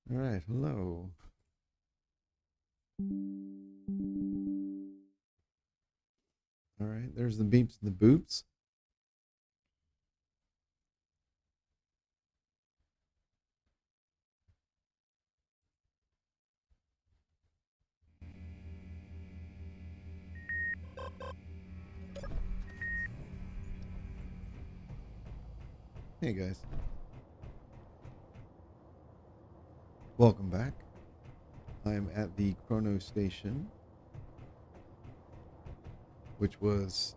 All right, hello. All right, there's the beeps and the boops. Hey guys, welcome back. I'm at the Chrono Station, which was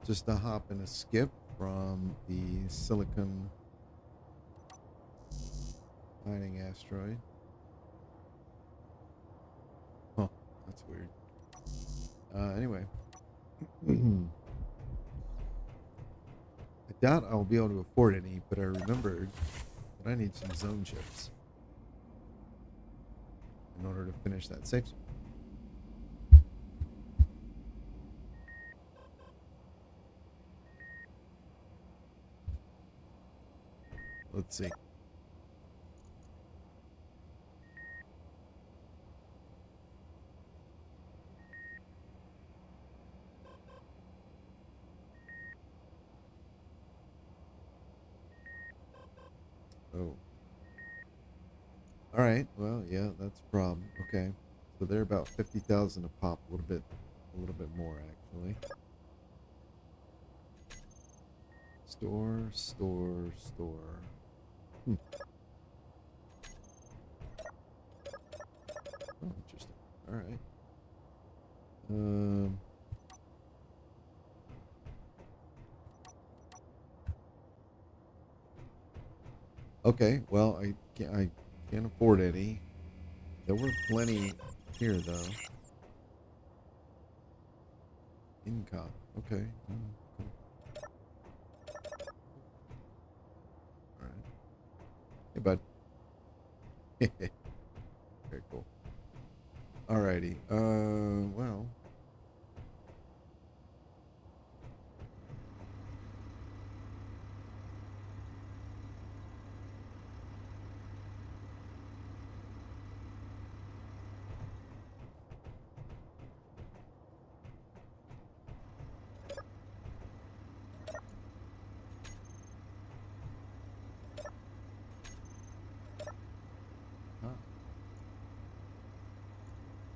just a hop and a skip from the Silicon mining asteroid. Huh, that's weird. Anyway, I doubt I'll be able to afford any, but I remembered that I need some zone chips in order to finish that safe zone. Let's see. Oh, all right. Well, yeah, that's a problem. Okay, so they're about 50,000 a pop, a little bit more actually. Store, store, store. Hmm. Oh, interesting. All right. Um. Okay. Well, I can't afford any. There were plenty here though. Income. Okay. Cool. All right. Hey, bud. Very cool. Alrighty. Well. Huh.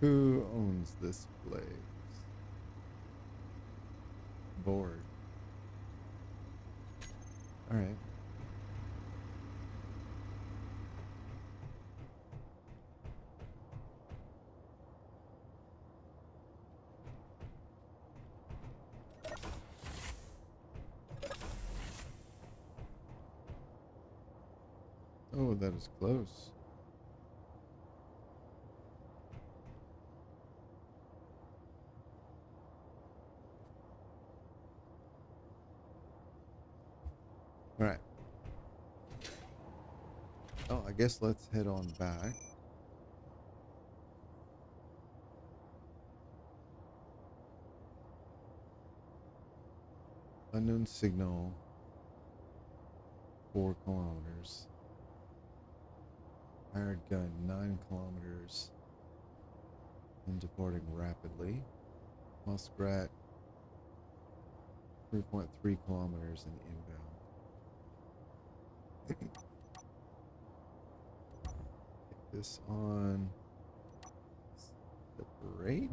Who owns this place? Board. All right. Oh, that is close. All right. Oh, I guess let's head on back. Unknown signal. 4 kilometers. Hired gun 9 kilometers. And departing rapidly. Muskrat 3.3 kilometers in inbound. Take this on. Separate.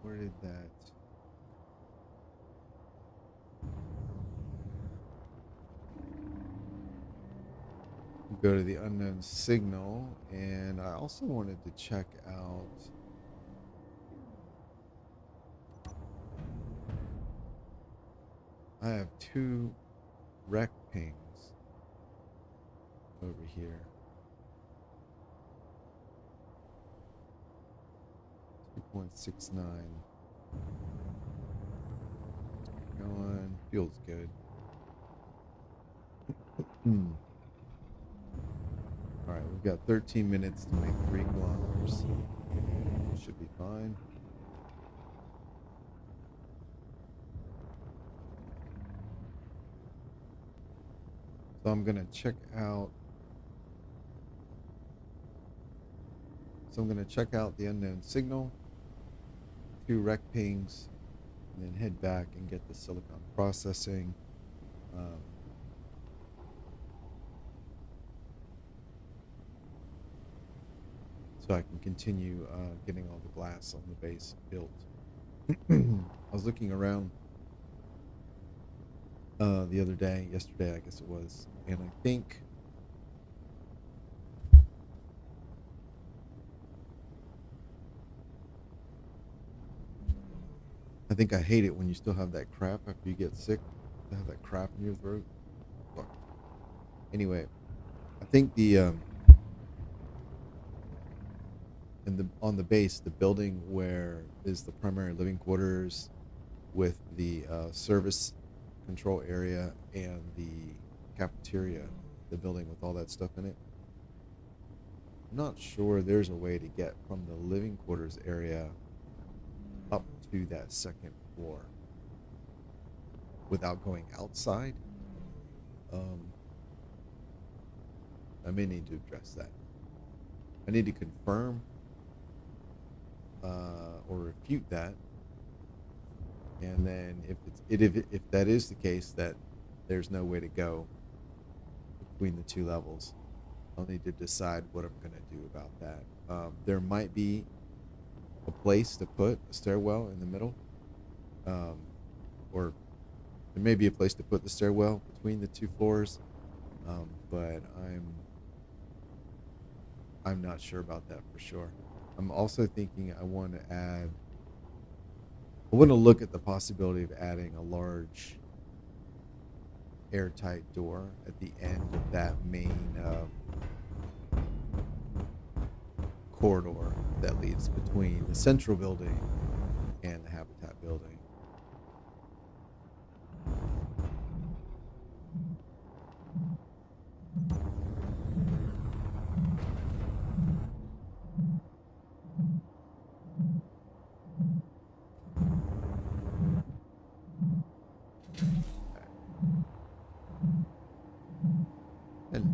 Where did that? Go to the unknown signal, and I also wanted to check out. I have 2 wreck pings over here. 2.69. Going. Feels good. Hmm. All right, we've got 13 minutes to make 3 kilometers. Should be fine. So I'm gonna check out. So I'm gonna check out the unknown signal, 2 rec pings, and then head back and get the silicon processing. Um, so I can continue getting all the glass on the base built. I was looking around the other day, yesterday I guess it was, and I think I hate it when you still have that crap after you get sick. To have that crap in your throat. Fuck. Anyway, I think the in the on the base, the building where is the primary living quarters with the service control area and the cafeteria, the building with all that stuff in it. I'm not sure there's a way to get from the living quarters area up to that second floor without going outside. Um, I may need to address that. I need to confirm or refute that, and then if that is the case, that there's no way to go between the 2 levels, I'll need to decide what I'm going to do about that. There might be a place to put a stairwell in the middle, um, or there may be a place to put the stairwell between the 2 floors, but I'm not sure about that for sure. I'm also thinking I want to look at the possibility of adding a large airtight door at the end of that main corridor that leads between the central building and the habitat building. Hello.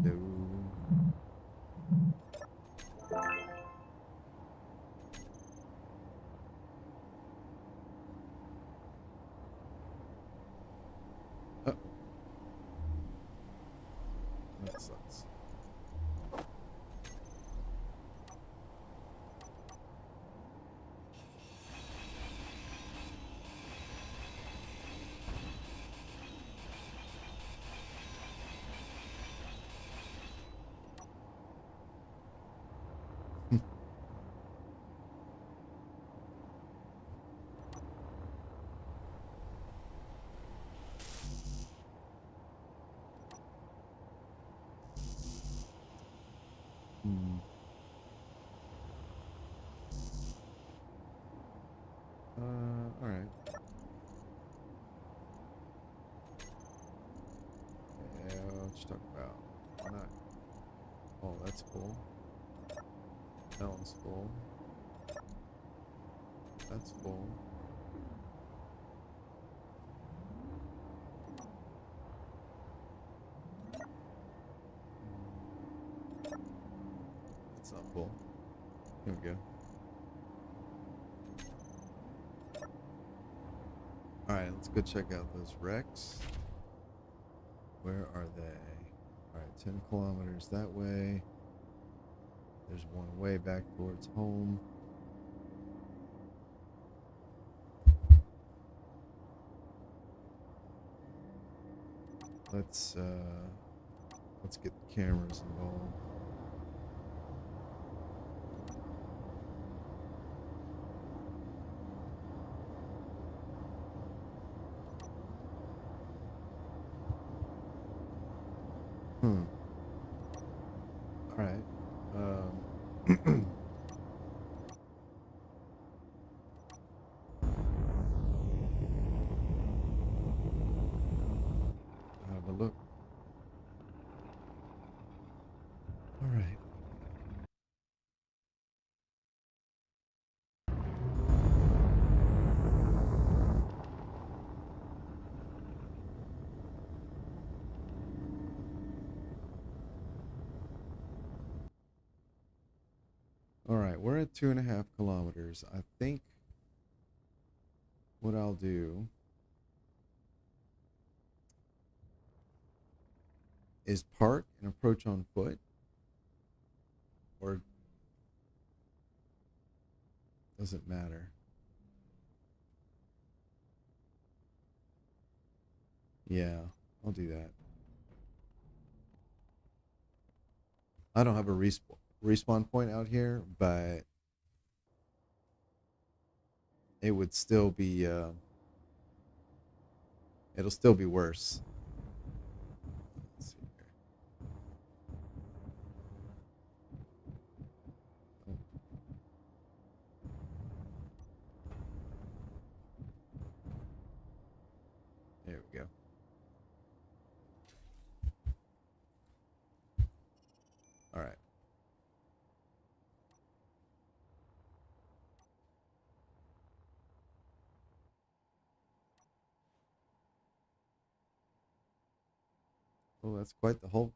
Oh, that sucks. Hmm. All right. Yeah, let's talk about. Why not? Oh, that's full. That one's full. That's full. That's not full. Here we go. All right, let's go check out those wrecks. Where are they? All right, 10 kilometers that way. There's one way back towards home. Let's get the cameras involved. All right. Have a look. All right. right, we're at 2.5 kilometers. I think what I'll do is park and approach on foot, or doesn't matter. Yeah, I'll do that. I don't have a respawn point out here, but it would still be it'll still be worse. Let's see here. Oh, there we go. All right. Oh, that's quite the Hulk.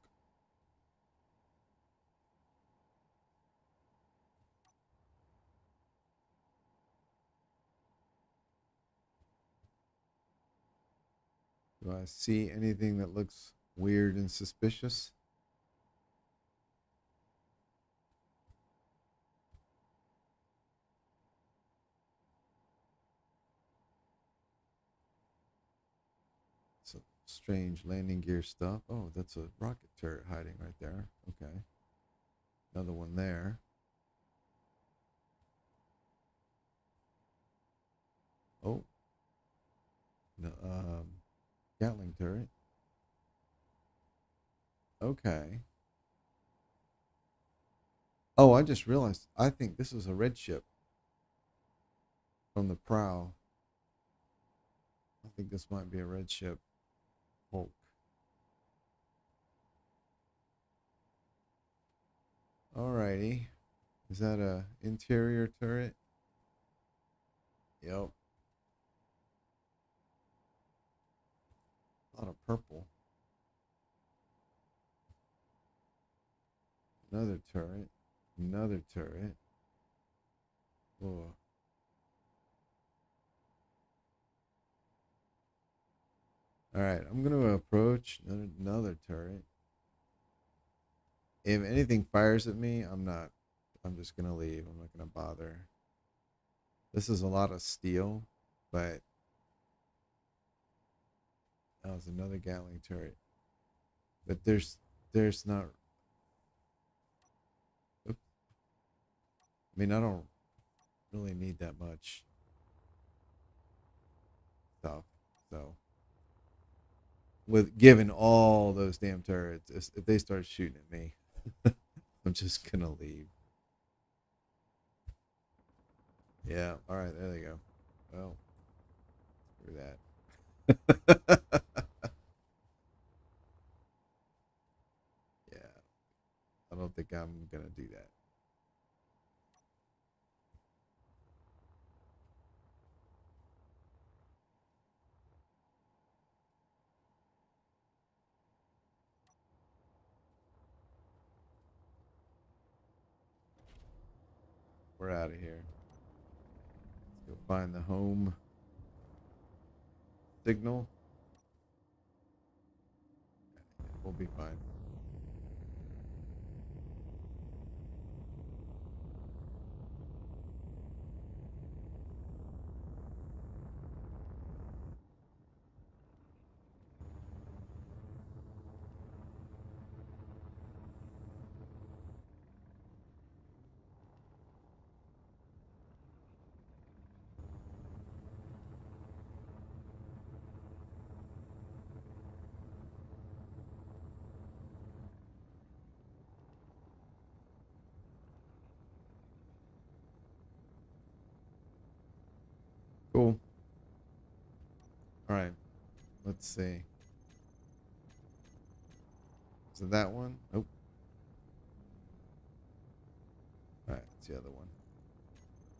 Do I see anything that looks weird and suspicious? Some strange landing gear stuff. Oh, that's a rocket turret hiding right there. Okay. Another one there. Oh, no, Gatling turret. Okay. Oh, I just realized. I think this is a red ship from the prow. I think this might be a red ship. Hulk. Alrighty. Is that a interior turret? Yep. A lot of purple. Another turret. Another turret. Oh. Alright, I'm going to approach another turret. If anything fires at me, I'm not. I'm just going to leave. I'm not going to bother. This is a lot of steel, but that was another Gatling turret. But there's not. Oops. I mean, I don't really need that much stuff. So, with given all those damn turrets, if they start shooting at me, I'm just gonna leave. Yeah. All right. There they go. Well, screw that. Yeah. I don't think I'm gonna do that. We're out of here. Let's go find the home signal. We'll be fine. Cool. All right. Let's see. Is it that one? Nope. All right. It's the other one.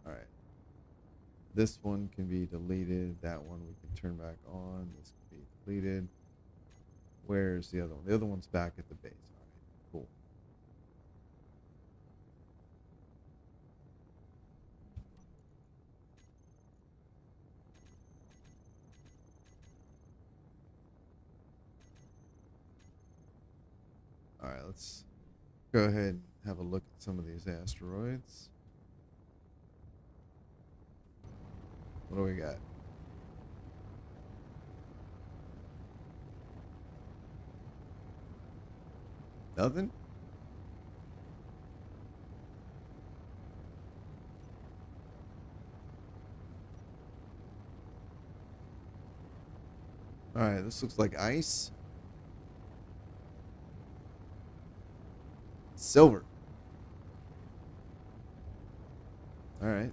All right. This one can be deleted. That one we can turn back on. This can be deleted. Where's the other one? The other one's back at the base. All right. Cool. All right, let's go ahead and have a look at some of these asteroids. What do we got? Nothing? All right, this looks like ice. Silver. All right.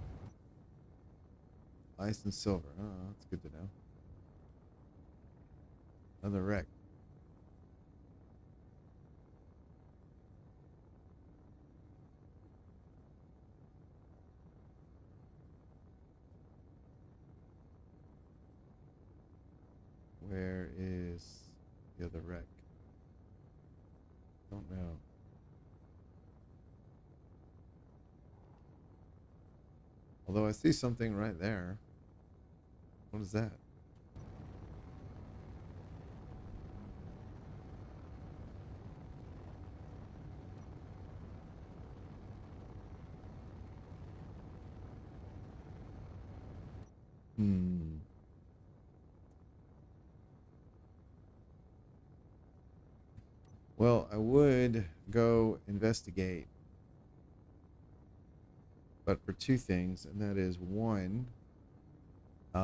Ice and silver. Oh, that's good to know. Another wreck. Where is the other wreck? Don't know. Although I see something right there. What is that? Hmm. Well, I would go investigate, but for two things, and that is one, I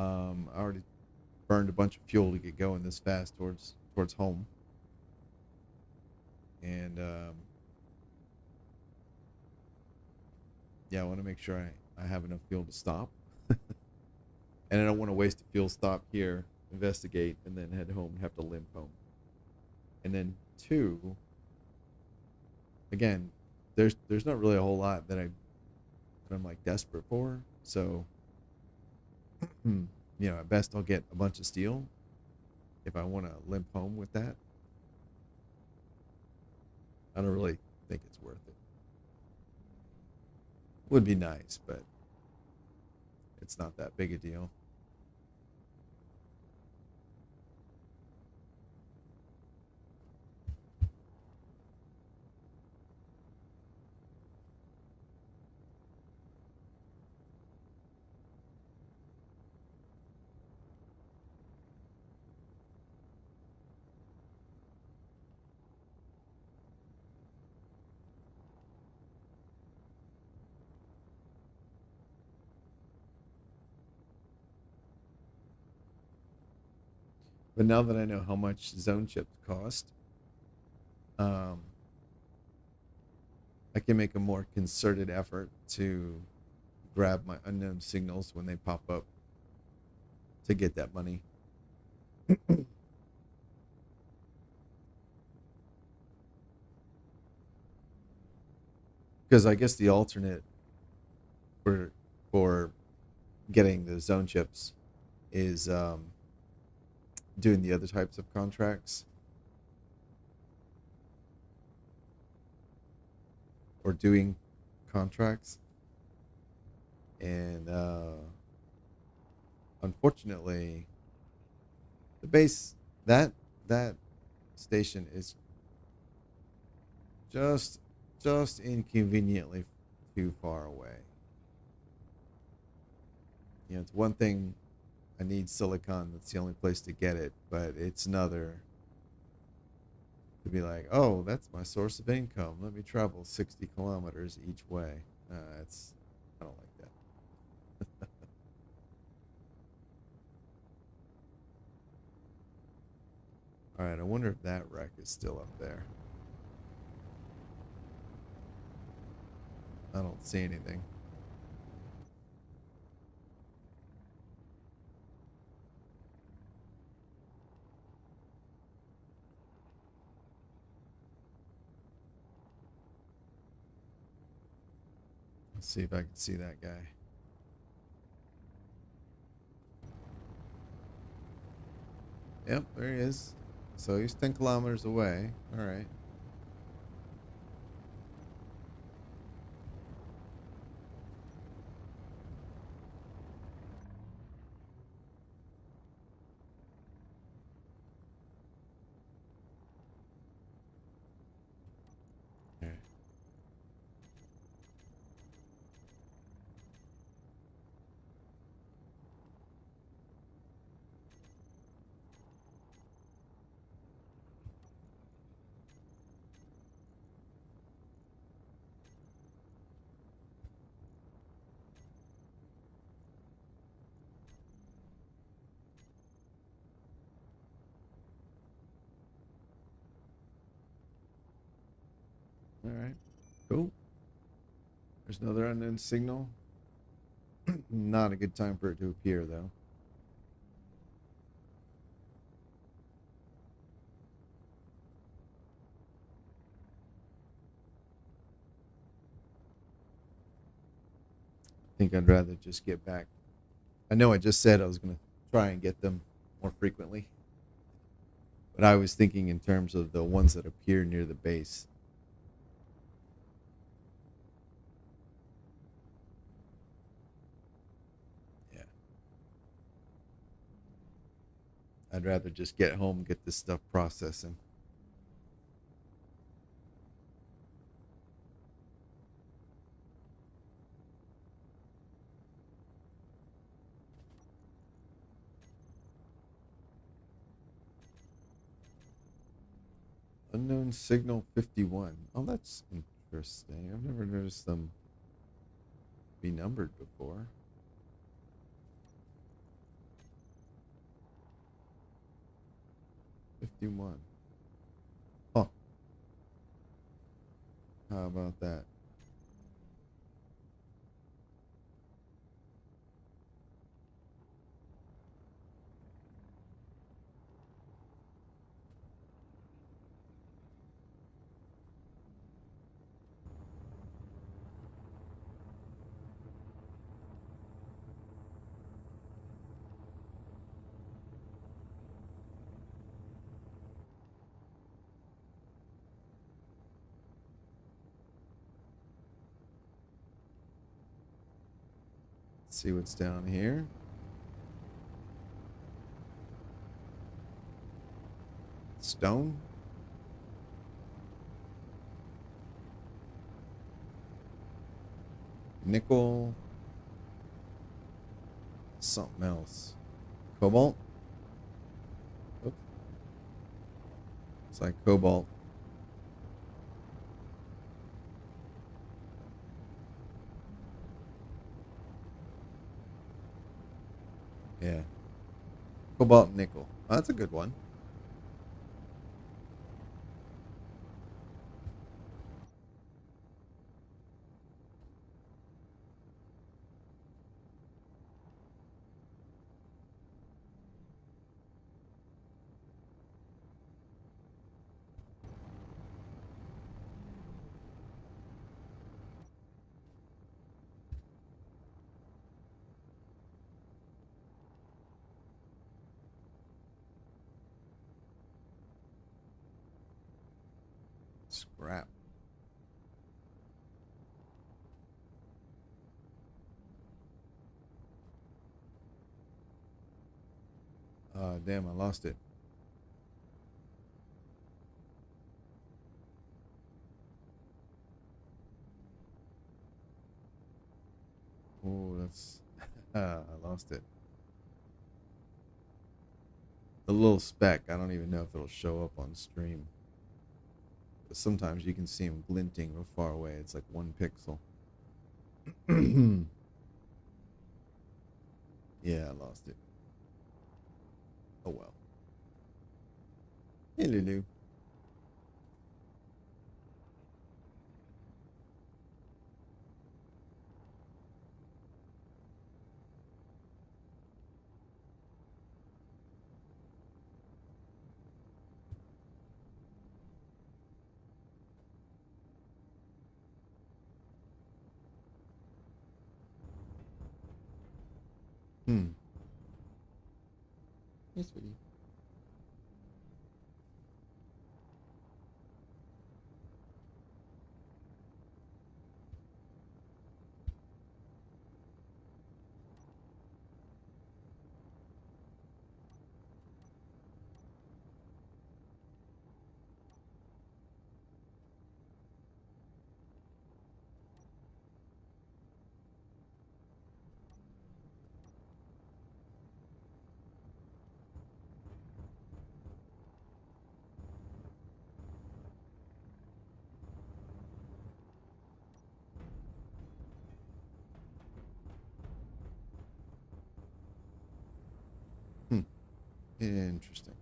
already burned a bunch of fuel to get going this fast towards home, and yeah, I want to make sure I have enough fuel to stop, and I don't want to waste a fuel stop here, investigate, and then head home and have to limp home. And then two, again, there's not really a whole lot that I'm like desperate for, so at best I'll get a bunch of steel if I want to limp home with that. I don't really think it's worth it. Would be nice, but it's not that big a deal. But now that I know how much zone chips cost, um, I can make a more concerted effort to grab my unknown signals when they pop up to get that money. Because I guess the alternate for for getting the zone chips is doing the other types of contracts or doing contracts, and unfortunately, the base that that station is just just inconveniently too far away. It's one thing I need silicon. That's the only place to get it, but it's another to be like, oh, that's my source of income. Let me travel 60 kilometers each way. It's I don't like that. All right, I wonder if that wreck is still up there. I don't see anything. Let's see if I can see that guy. Yep, there he is. So he's 10 kilometers away. All right. All right. Cool. There's another unknown signal. Not a good time for it to appear, though. I think I'd rather just get back. I know I just said I was going to try and get them more frequently, but I was thinking in terms of the ones that appear near the base. Yeah. I'd rather just get home, get this stuff processing. Unknown signal 51. Oh, that's interesting. I've never noticed them be numbered before. 51. Huh. How about that? Let's see what's down here. Stone. Nickel. Something else. Cobalt. Oops. It's like cobalt. Yeah. Cobalt and nickel. Oh, that's a good one. Scrap. Damn, I lost it. Oh, that's. I lost it. The little speck. I don't even know if it'll show up on stream. But sometimes you can see them glinting real far away. It's like 1 pixel. Yeah, I lost it. Oh well. Hey, Lulu. Hmm. Yes, sweetie. Hmm. Interesting.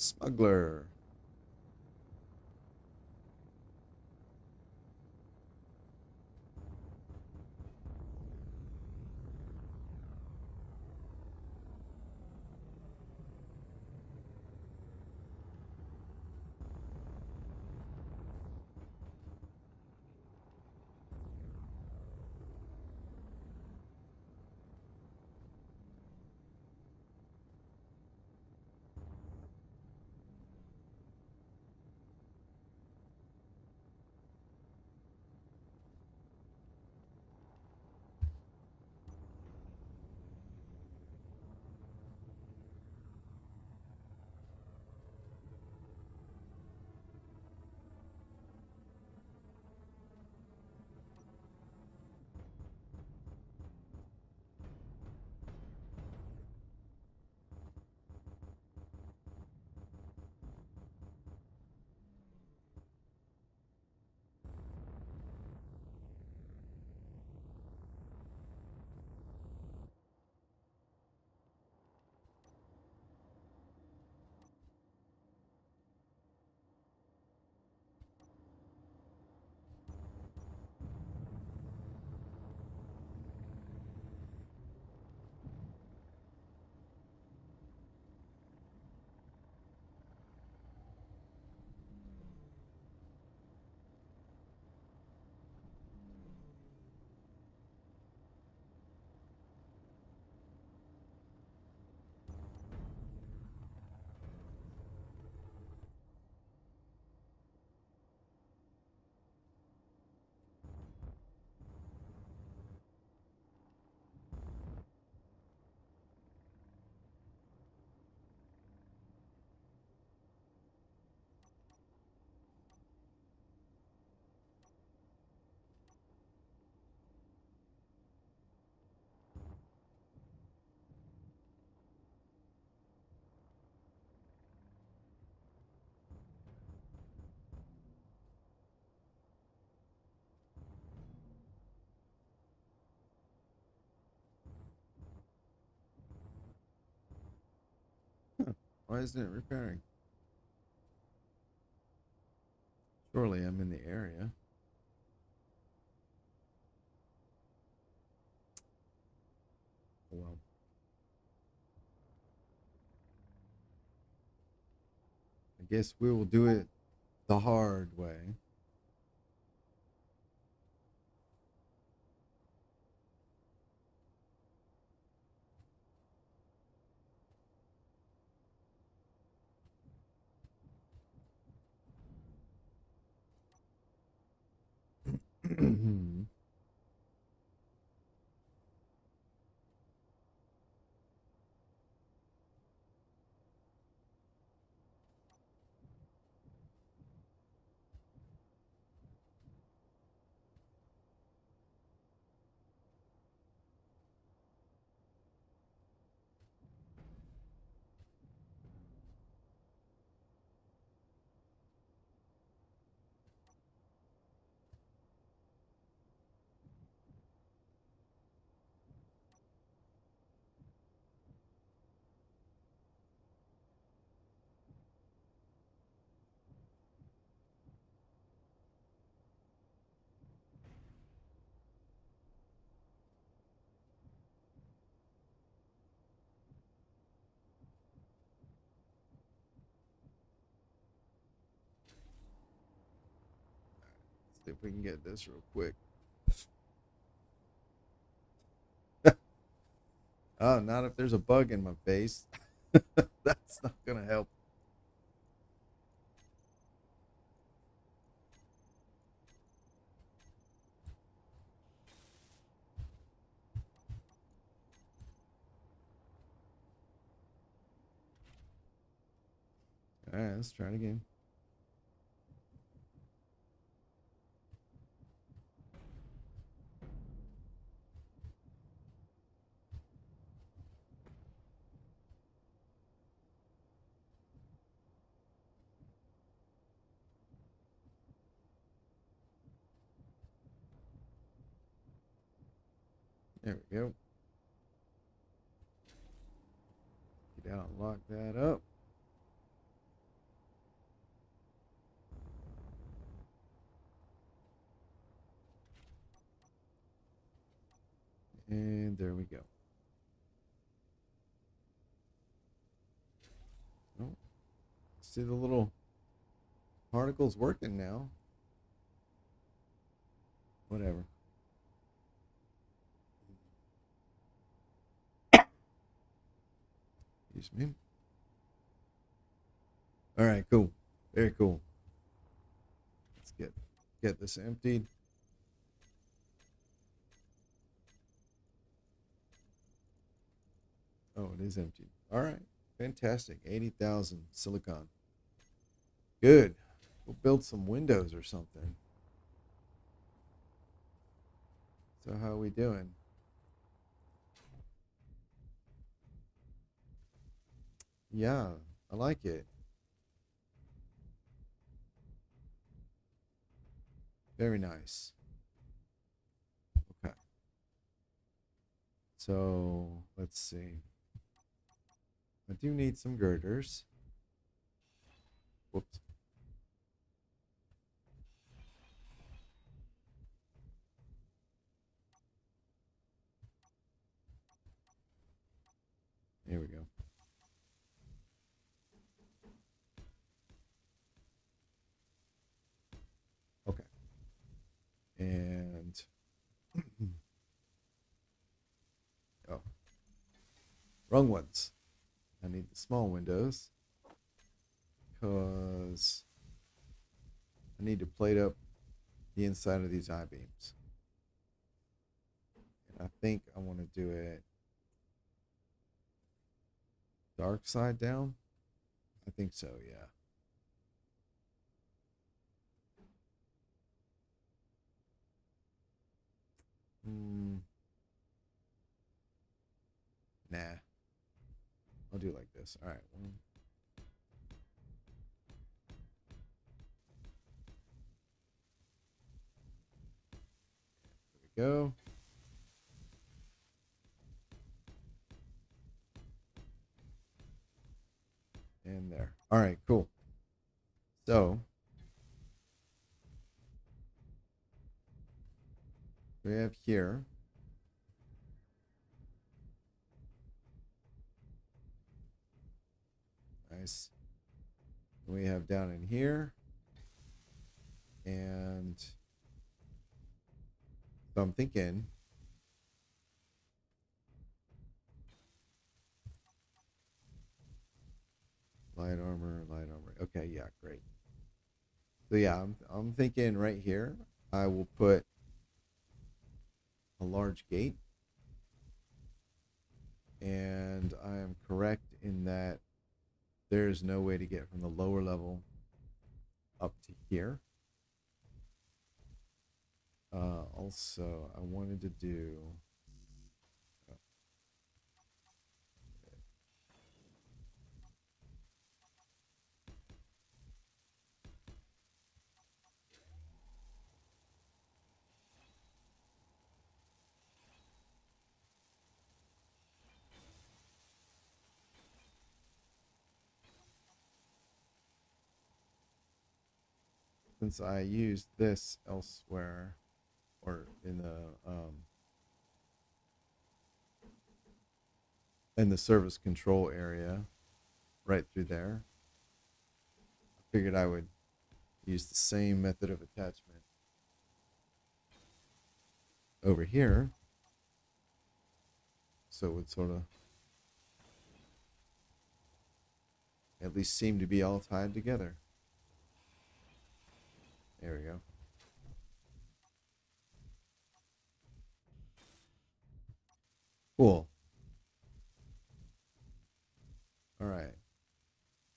Smuggler. Huh. Why isn't it repairing? Surely I'm in the area. Well, I guess we will do it the hard way. See if we can get this real quick. Oh, not if there's a bug in my face. That's not gonna help. All right, let's try it again. There we go. Get out and lock that up. And there we go. Oh, see the little particles working now. Whatever. Excuse me. All right, cool. Very cool. Let's get this emptied. Oh, it is empty. All right. Fantastic. 80,000 silicon. Good. We'll build some windows or something. So how are we doing? Yeah, I like it. Very nice. Okay. So let's see. I do need some girders. Whoops. Here we go. Okay. And oh, wrong ones. I need the small windows because I need to plate up the inside of these I-beams. And I think I want to do it dark side down. I think so, yeah. Nah. I'll do it like this. All right. There we go. And there. All right, cool. So we have here nice. We have down in here. And so I'm thinking light armor, light armor. Okay, yeah, great. So yeah, I'm thinking right here I will put a large gate. And I am correct in that there's no way to get from the lower level up to here. Also, I wanted to do since I used this elsewhere or in the service control area right through there. I figured I would use the same method of attachment over here. So it would sort of at least seem to be all tied together. There we go. Cool. All right.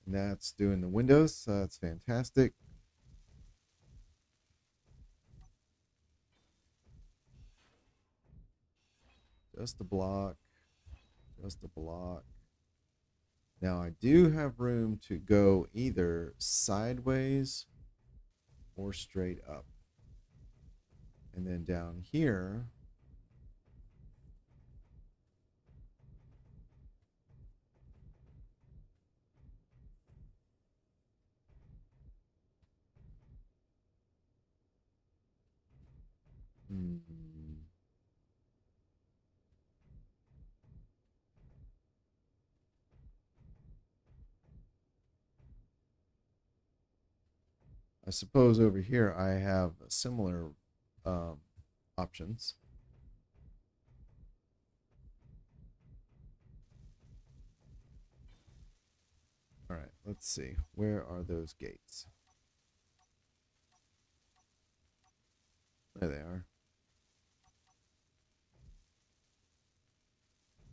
And that's doing the windows. So that's fantastic. Just a block. Just a block. Now I do have room to go either sideways or straight up. And then down here, I suppose over here I have similar um, options. All right, let's see. Where are those gates? There they are.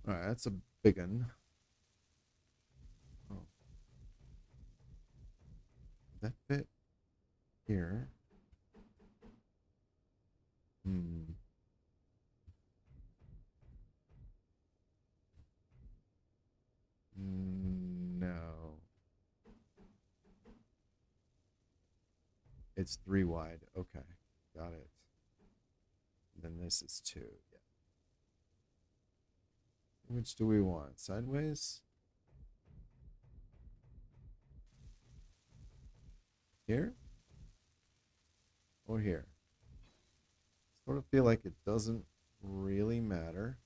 All right, that's a big one. Oh, that fit here? Hmm. No. It's 3 wide. Okay. Got it. Then this is 2. Yeah. Which do we want? Sideways? Here? Or here? Sort of feel like it doesn't really matter.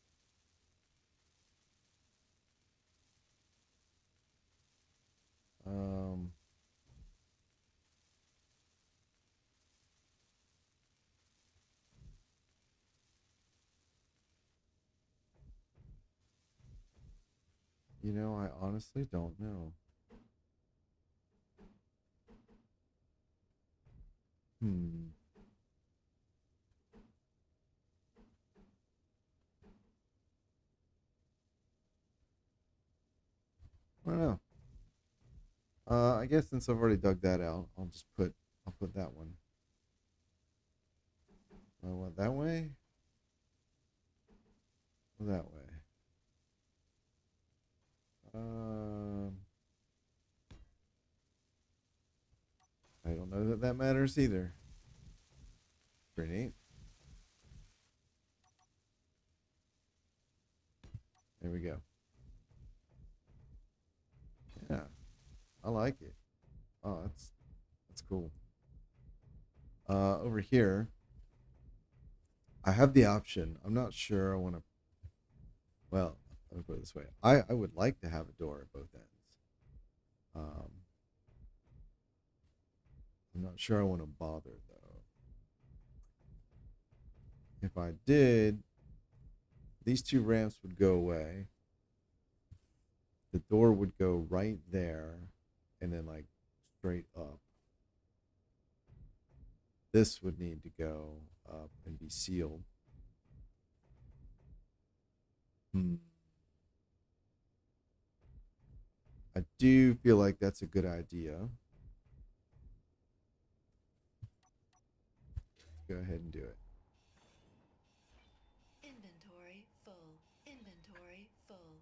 Um, I honestly don't know. Hmm. I don't know. I guess since I've already dug that out, I'll put that one. What, that way? Or that way? Um, I don't know that that matters either. Pretty neat. There we go. Yeah, I like it. Oh, that's cool. Over here, I have the option. I'm not sure I want to. Well, let me put it this way. I would like to have a door at both ends. Um, I'm not sure I want to bother though. If I did, these 2 ramps would go away. The door would go right there, and then like straight up. This would need to go up and be sealed. Hmm. I do feel like that's a good idea. Go ahead and do it. Inventory full. Inventory full.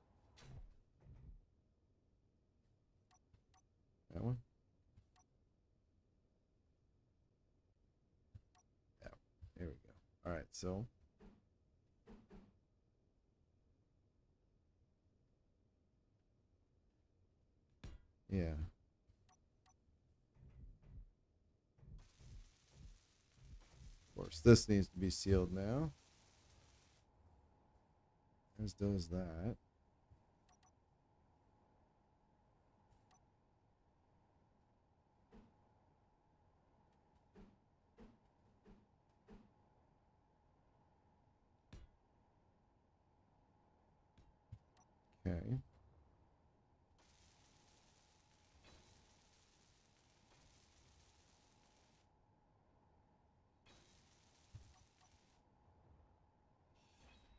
That one? Yeah. There we go. All right, so yeah. Of course, this needs to be sealed now. As does that. Okay.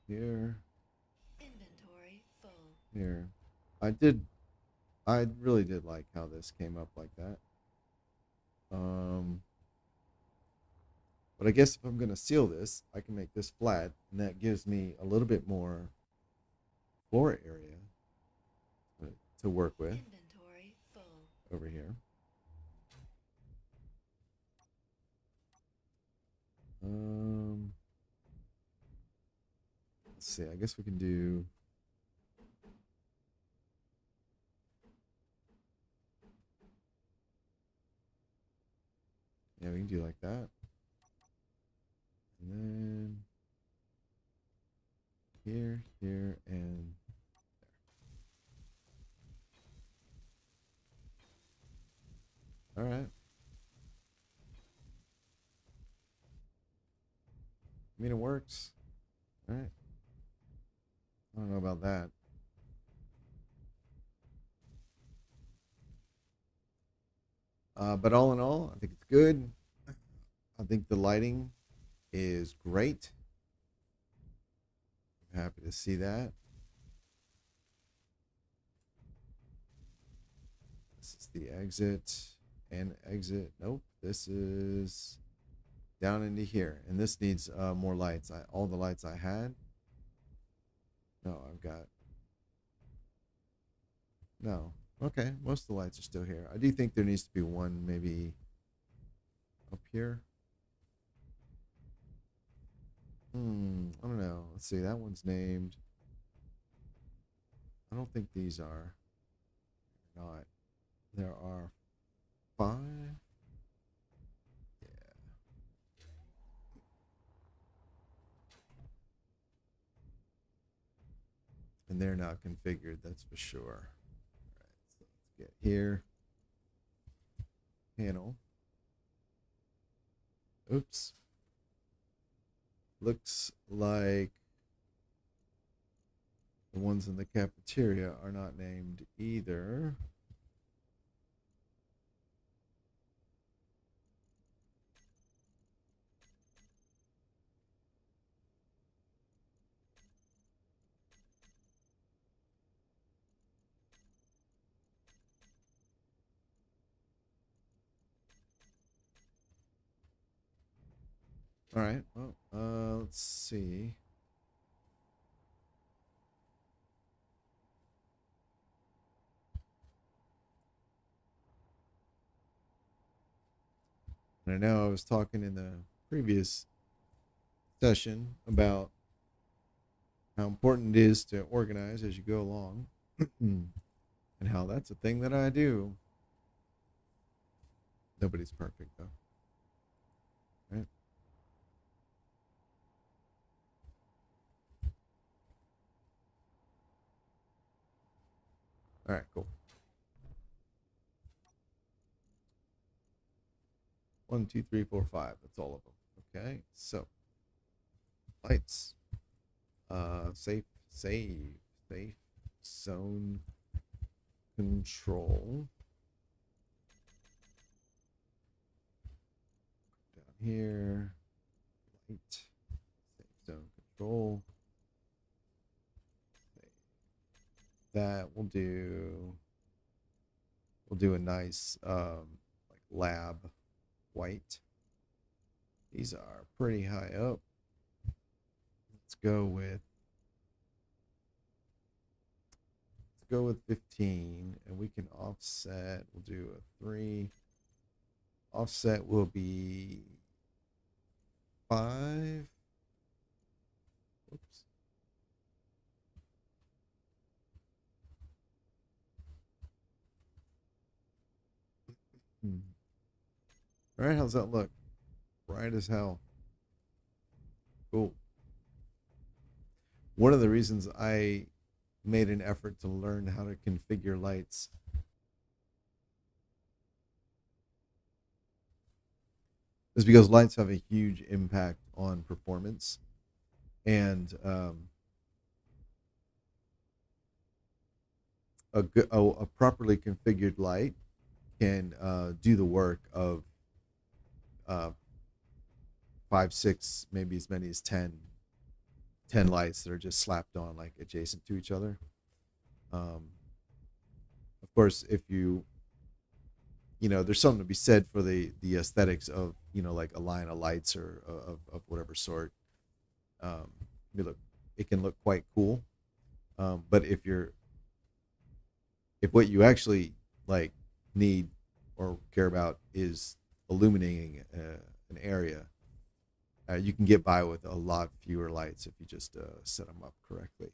Here. Inventory full. Here. I did. I really did like how this came up like that. Um, but I guess if I'm gonna seal this, I can make this flat, and that gives me a little bit more floor area to work with Inventory full. over here. Um, let's see. I guess we can do. Yeah, we can do like that, and then here, here, and all right. I mean, it works. All right. I don't know about that. But all in all, I think it's good. I think the lighting is great. I'm happy to see that. This is the exit and exit. Nope. This is down into here. And this needs more lights. All the lights I had. No, I've got. No. Okay. Most of the lights are still here. I do think there needs to be one maybe up here. I don't know. Let's see. That one's named. I don't think these are. Not. There are 5. Yeah. And they're not configured, that's for sure. All right, so let's get here. Panel. Oops. Looks like the ones in the cafeteria are not named either. All right. Well, let's see. And I know I was talking in the previous session about how important it is to organize as you go along, and how that's a thing that I do. Nobody's perfect though, right? All right, cool. 1, 2, 3, 4, 5. That's all of them. Okay, so lights. Safe, safe zone control. Down here, light, safe zone control. That will do. We'll do a nice like lab white. These are pretty high up. Let's go with 15, and we can offset. We'll do a 3. Offset will be 5. Whoops. All right, how's that look? Bright as hell. Cool. One of the reasons I made an effort to learn how to configure lights is because lights have a huge impact on performance, and a properly configured light can do the work of uh, 5, 6, maybe as many as 10 lights that are just slapped on like adjacent to each other. Of course, if there's something to be said for the aesthetics of like a line of lights or of whatever sort. Um, it can look quite cool. But if what you actually like need or care about is illuminating an area, you can get by with a lot fewer lights if you just set them up correctly.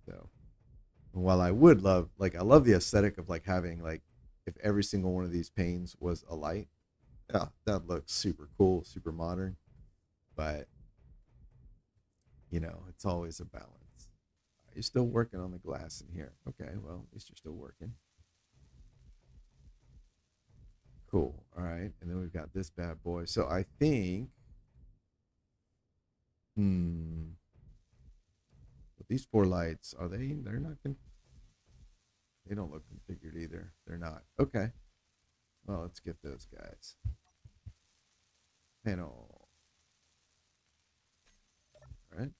So while I would love, like, I love the aesthetic of like having like if every single one of these panes was a light, yeah, that looks super cool, super modern. But it's always a balance. Are you still working on the glass in here? Okay, well, at least you're still working. Cool. All right, and then we've got this bad boy. So I think But these 4 lights, are they? They're not. They don't look configured either. They're not. Okay. Well, let's get those guys. Panel. All right.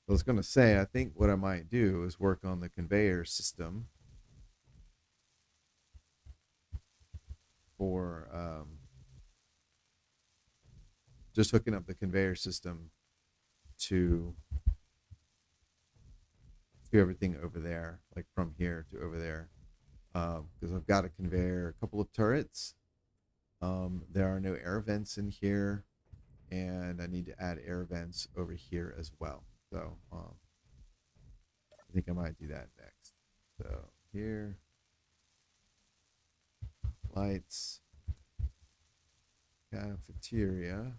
I was going to say, I think what I might do is work on the conveyor system for just hooking up the conveyor system to everything over there, like from here to over there. Because I've got a conveyor, a couple of turrets. There are no air vents in here, and I need to add air vents over here as well. So I think I might do that next. So here, lights, cafeteria.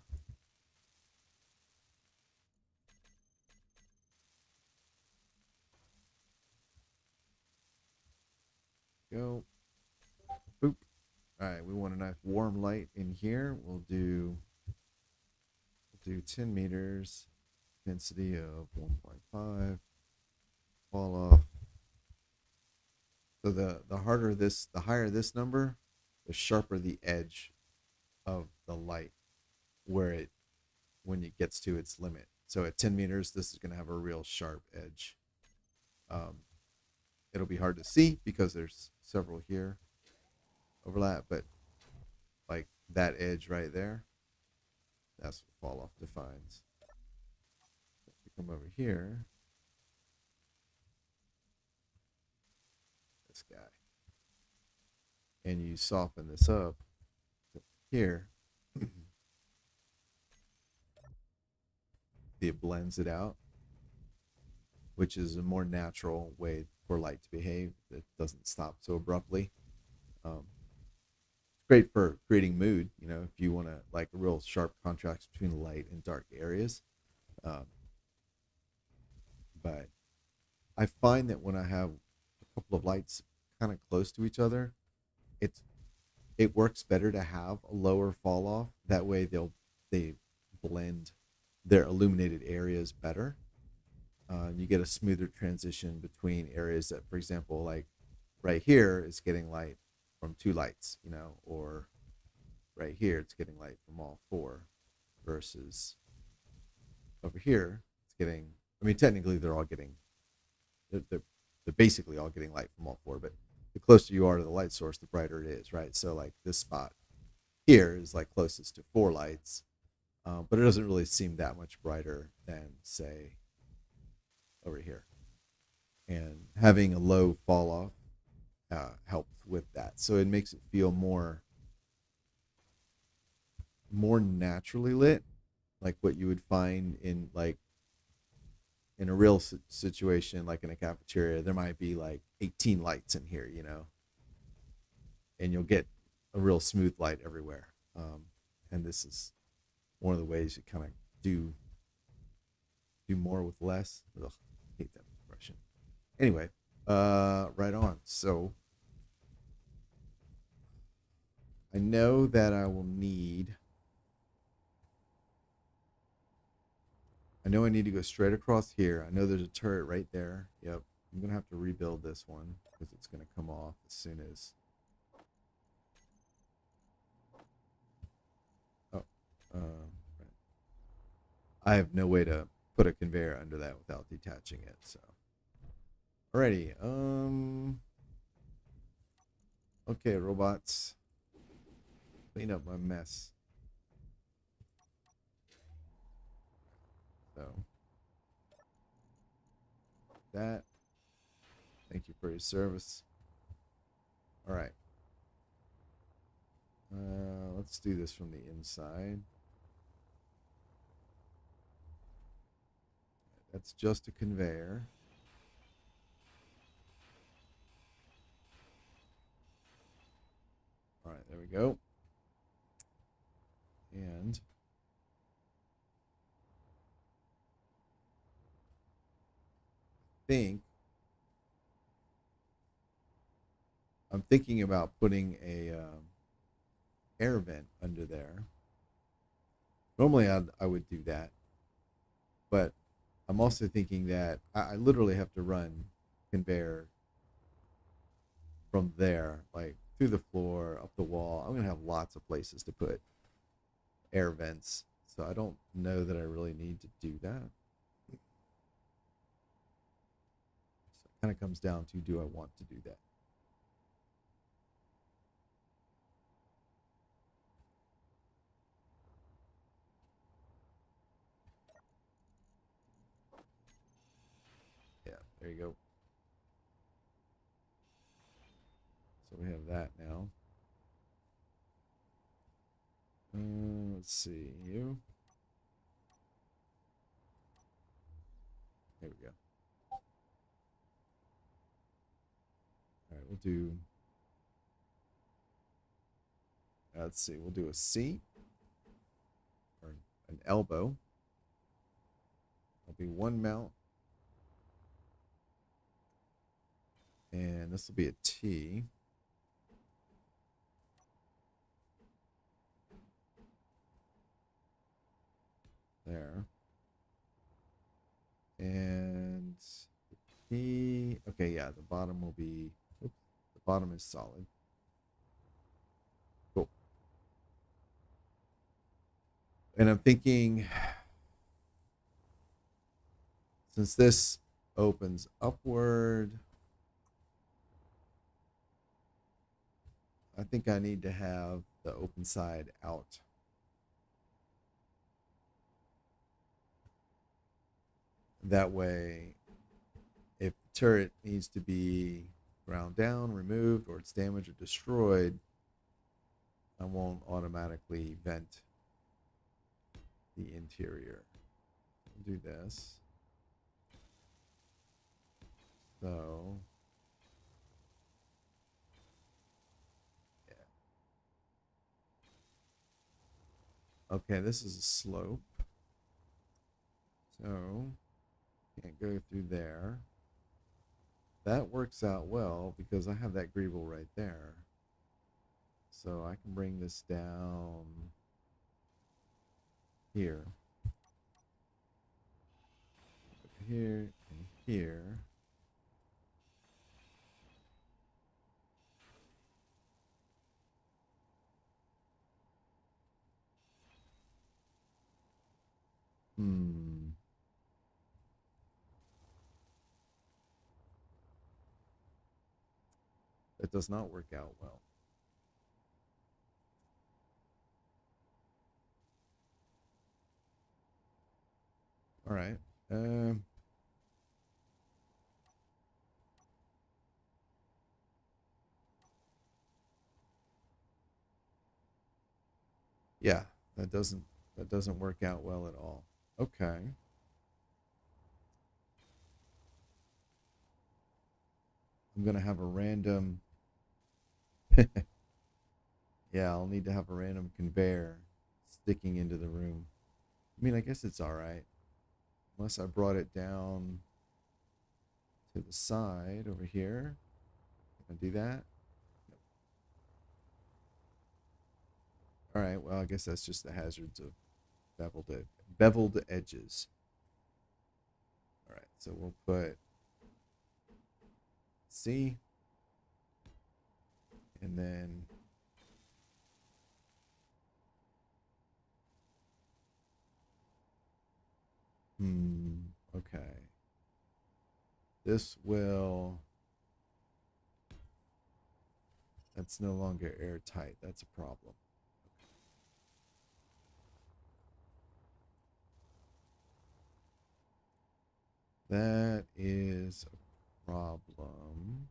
Go. Boop. All right, we want a nice warm light in here. We'll do 10 meters, density of 1.5. Fall off. So the higher this number, the sharper the edge of the light when it gets to its limit. So at 10 meters, this is going to have a real sharp edge. It'll be hard to see because there's several here overlap, but like that edge right there, that's what fall off defines. If you come over here, this guy, and you soften this up here, it blends it out, which is a more natural way for light to behave. It doesn't stop so abruptly. It's great for creating mood, if you want to like a real sharp contrast between light and dark areas. Um, but I find that when I have a couple of lights kind of close to each other, it's it works better to have a lower fall off. That way they blend their illuminated areas better. You get a smoother transition between areas that, for example, like right here is getting light from 2 lights, or right here it's getting light from all 4, versus over here it's getting. I mean, technically they're basically all getting light from all 4, but the closer you are to the light source, the brighter it is, right? So like this spot here is like closest to 4 lights, but it doesn't really seem that much brighter than say over here. And having a low fall off helps with that, so it makes it feel more naturally lit, like what you would find in a real situation, like in a cafeteria. There might be like 18 lights in here, and you'll get a real smooth light everywhere. And this is one of the ways you kind of do more with less. Ugh, I hate that expression. Anyway, right on. So I know that I will need. I know I need to go straight across here. I know there's a turret right there. Yep. I'm going to have to rebuild this one because it's going to come off as soon as. Oh. Right. I have no way to put a conveyor under that without detaching it. So. Alrighty. Okay, robots. Clean up my mess. So. That. Thank you for your service. All right. Let's do this from the inside. That's just a conveyor. All right, there we go. And I think I'm thinking about putting a air vent under there. Normally, I would do that, but I'm also thinking that I literally have to run conveyor from there, like through the floor, up the wall. I'm gonna have lots of places to put air vents, so I don't know that I really need to do that. So it kind of comes down to, do I want to do that? Yeah, there you go. So we have that now. Let's see you. There we go. All right, we'll do. Let's see. We'll do a C or an elbow. That'll be one mount, and this will be a T. There. And T. Okay, yeah. The bottom will be. Oops, the bottom is solid. Cool. And I'm thinking, since this opens upward, I think I need to have the open side out. That way, if the turret needs to be ground down, removed, or it's damaged or destroyed, I won't automatically vent the interior. I'll do this. So, yeah. Okay, this is a slope. So, can't go through there. That works out well because I have that greeble right there. So I can bring this down here. Here and here. Hmm. That does not work out well. All right. Yeah, that doesn't work out well at all. Okay. I'm gonna have a random. Yeah, I'll need to have a random conveyor sticking into the room. I mean, I guess it's all right, unless I brought it down to the side over here. Can I do that? Nope. All right. Well, I guess that's just the hazards of beveled edges. All right. So we'll put C, and then okay. This will. That's no longer airtight. That's a problem. That is a problem.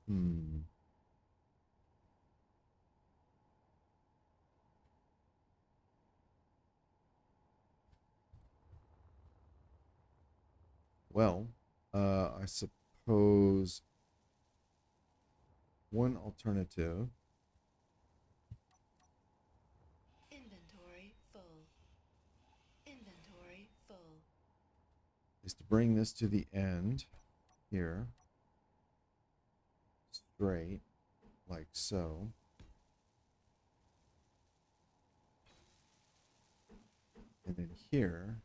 Hmm. Well, I suppose one alternative. Inventory full. Inventory full. is to bring this to the end here, straight, like so. And then here,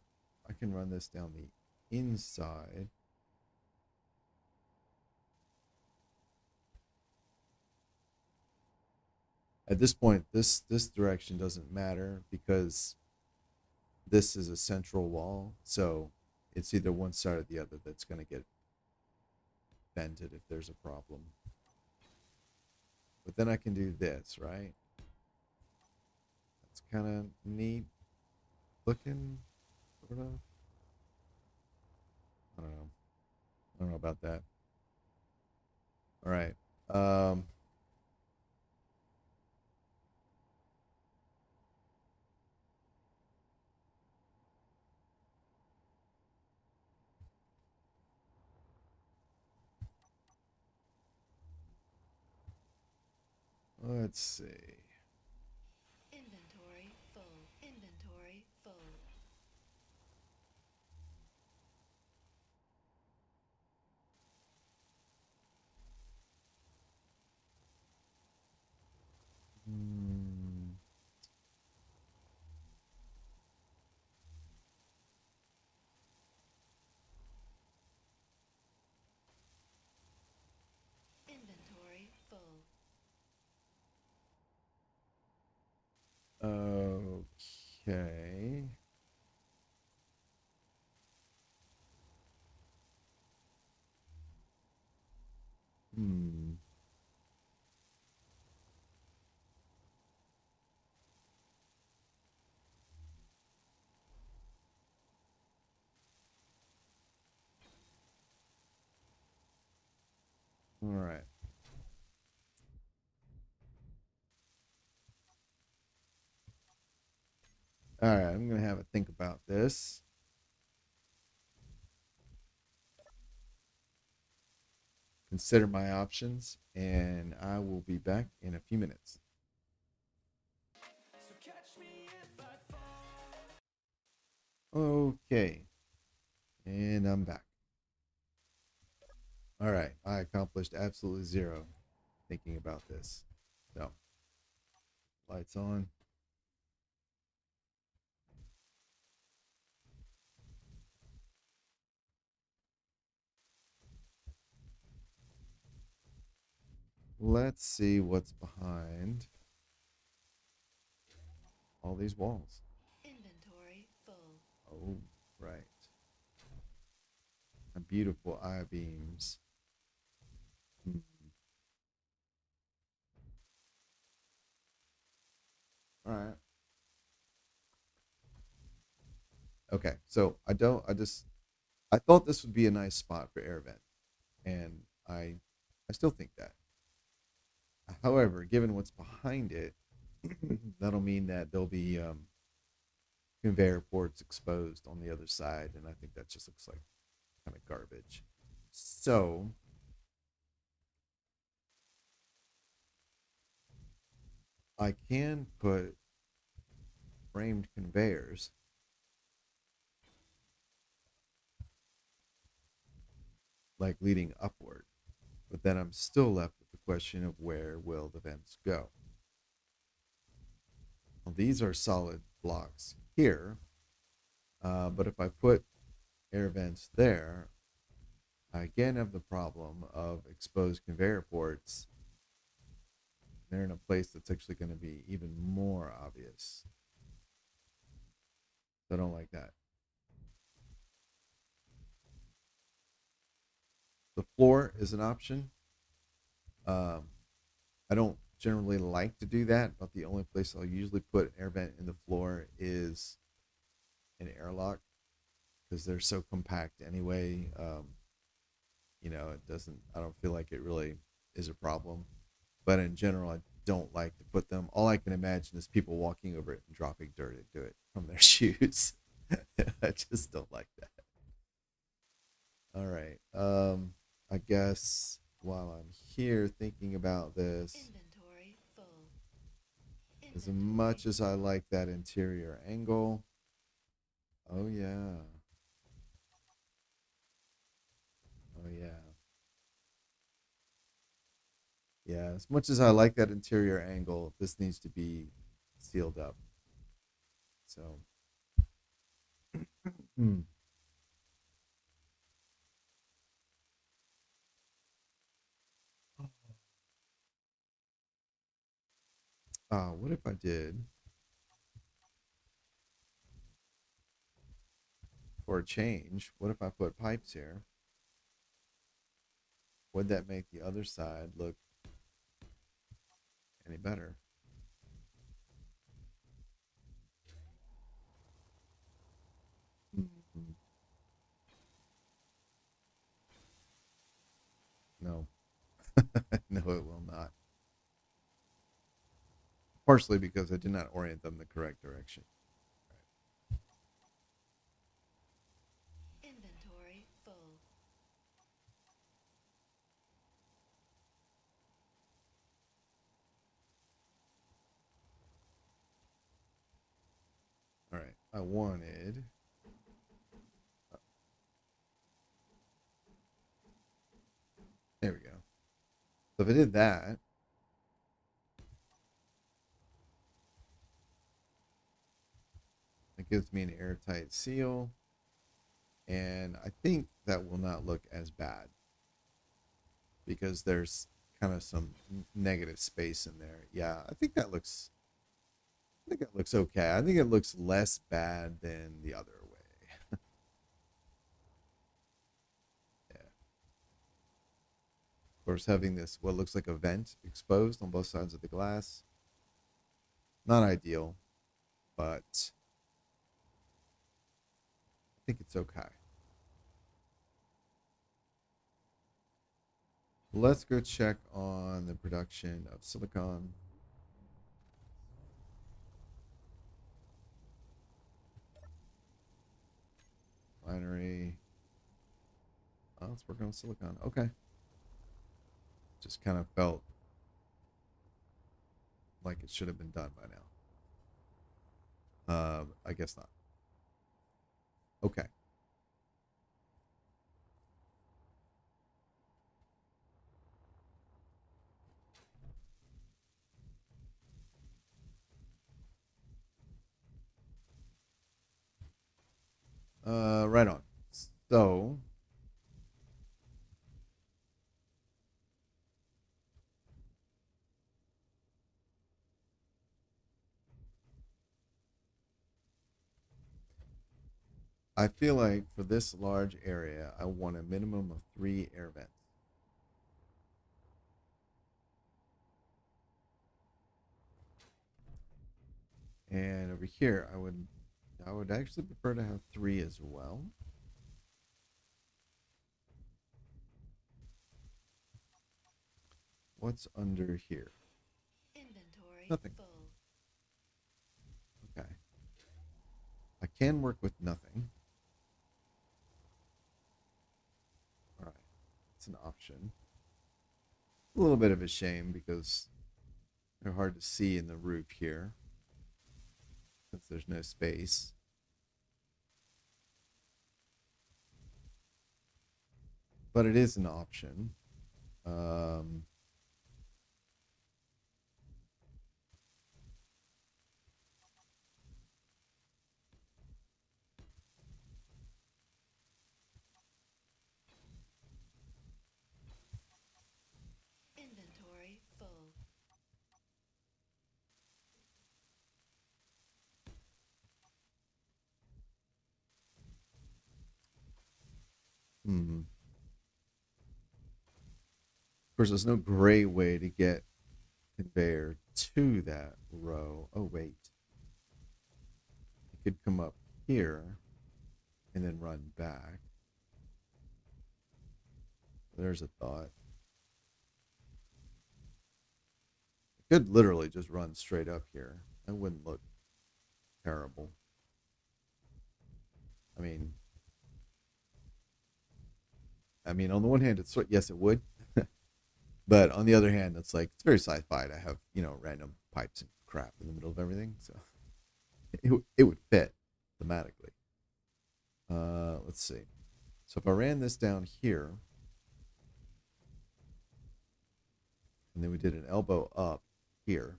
I can run this down the inside. At this point, this direction doesn't matter because this is a central wall, so it's either one side or the other that's going to get vented if there's a problem. But then I can do this, right? That's kind of neat looking, sort of. I don't know. I don't know about that. All right. Let's see. Inventory full. Inventory full. Hmm. Inventory full. Okay. Hmm. All right. All right. I'm going to have a think about this. Consider my options, and I will be back in a few minutes. Okay. And I'm back. All right. I accomplished absolutely zero thinking about this. So, lights on. Let's see what's behind all these walls. Inventory full. Oh, right. Beautiful I beams. Hmm. All right. Okay. So I thought this would be a nice spot for air vent, and I still think that. However, given what's behind it, that'll mean that there'll be conveyor ports exposed on the other side, and I think that just looks like kind of garbage. So I can put framed conveyors like leading upward, but then I'm still left with the question of where will the vents go? Well, these are solid blocks here, but if I put air vents there, I again have the problem of exposed conveyor ports. They're in a place that's actually going to be even more obvious. So I don't like that. The floor is an option. Um, I don't generally like to do that, but the only place I'll usually put an air vent in the floor is an airlock because they're so compact anyway. It doesn't, I don't feel like it really is a problem. But in general, I don't like to put them. All I can imagine is people walking over it and dropping dirt into it from their shoes. I just don't like that. All right. I guess while I'm here thinking about this, Inventory full. as Inventory. much as I like that interior angle, oh yeah. Yeah, as much as I like that interior angle, this needs to be sealed up. So, hmm. What if I did for a change? What if I put pipes here? Would that make the other side look any better? Mhm. No, no, it will not. Partially because I did not orient them the correct direction. Inventory full. All right. I wanted. There we go. So if I did that, it gives me an airtight seal. And I think that will not look as bad because there's kind of some negative space in there. Yeah, I think that looks. I think it looks okay. I think it looks less bad than the other way. Yeah. Of course, having this what looks like a vent exposed on both sides of the glass, not ideal, but I think it's okay. Let's go check on the production of silicon. Binary. Oh, it's working on silicon. Okay. Just kind of felt like it should have been done by now. I guess not. Okay. Right on. So I feel like for this large area, I want a minimum of 3 air vents. And over here, I would actually prefer to have 3 as well. What's under here? Inventory Nothing. full. Okay. I can work with nothing. All right. It's an option. A little bit of a shame because they're hard to see in the roof here since there's no space. But it is an option. Um, Inventory full. hmm. Of course, there's no great way to get conveyor to that row. Oh, wait. It could come up here and then run back. There's a thought. It could literally just run straight up here. That wouldn't look terrible. I mean, on the one hand, it's yes, it would, but on the other hand, it's like it's very sci-fi to have random pipes and crap in the middle of everything. So it would fit thematically. Let's see. So if I ran this down here, And then we did an elbow up here.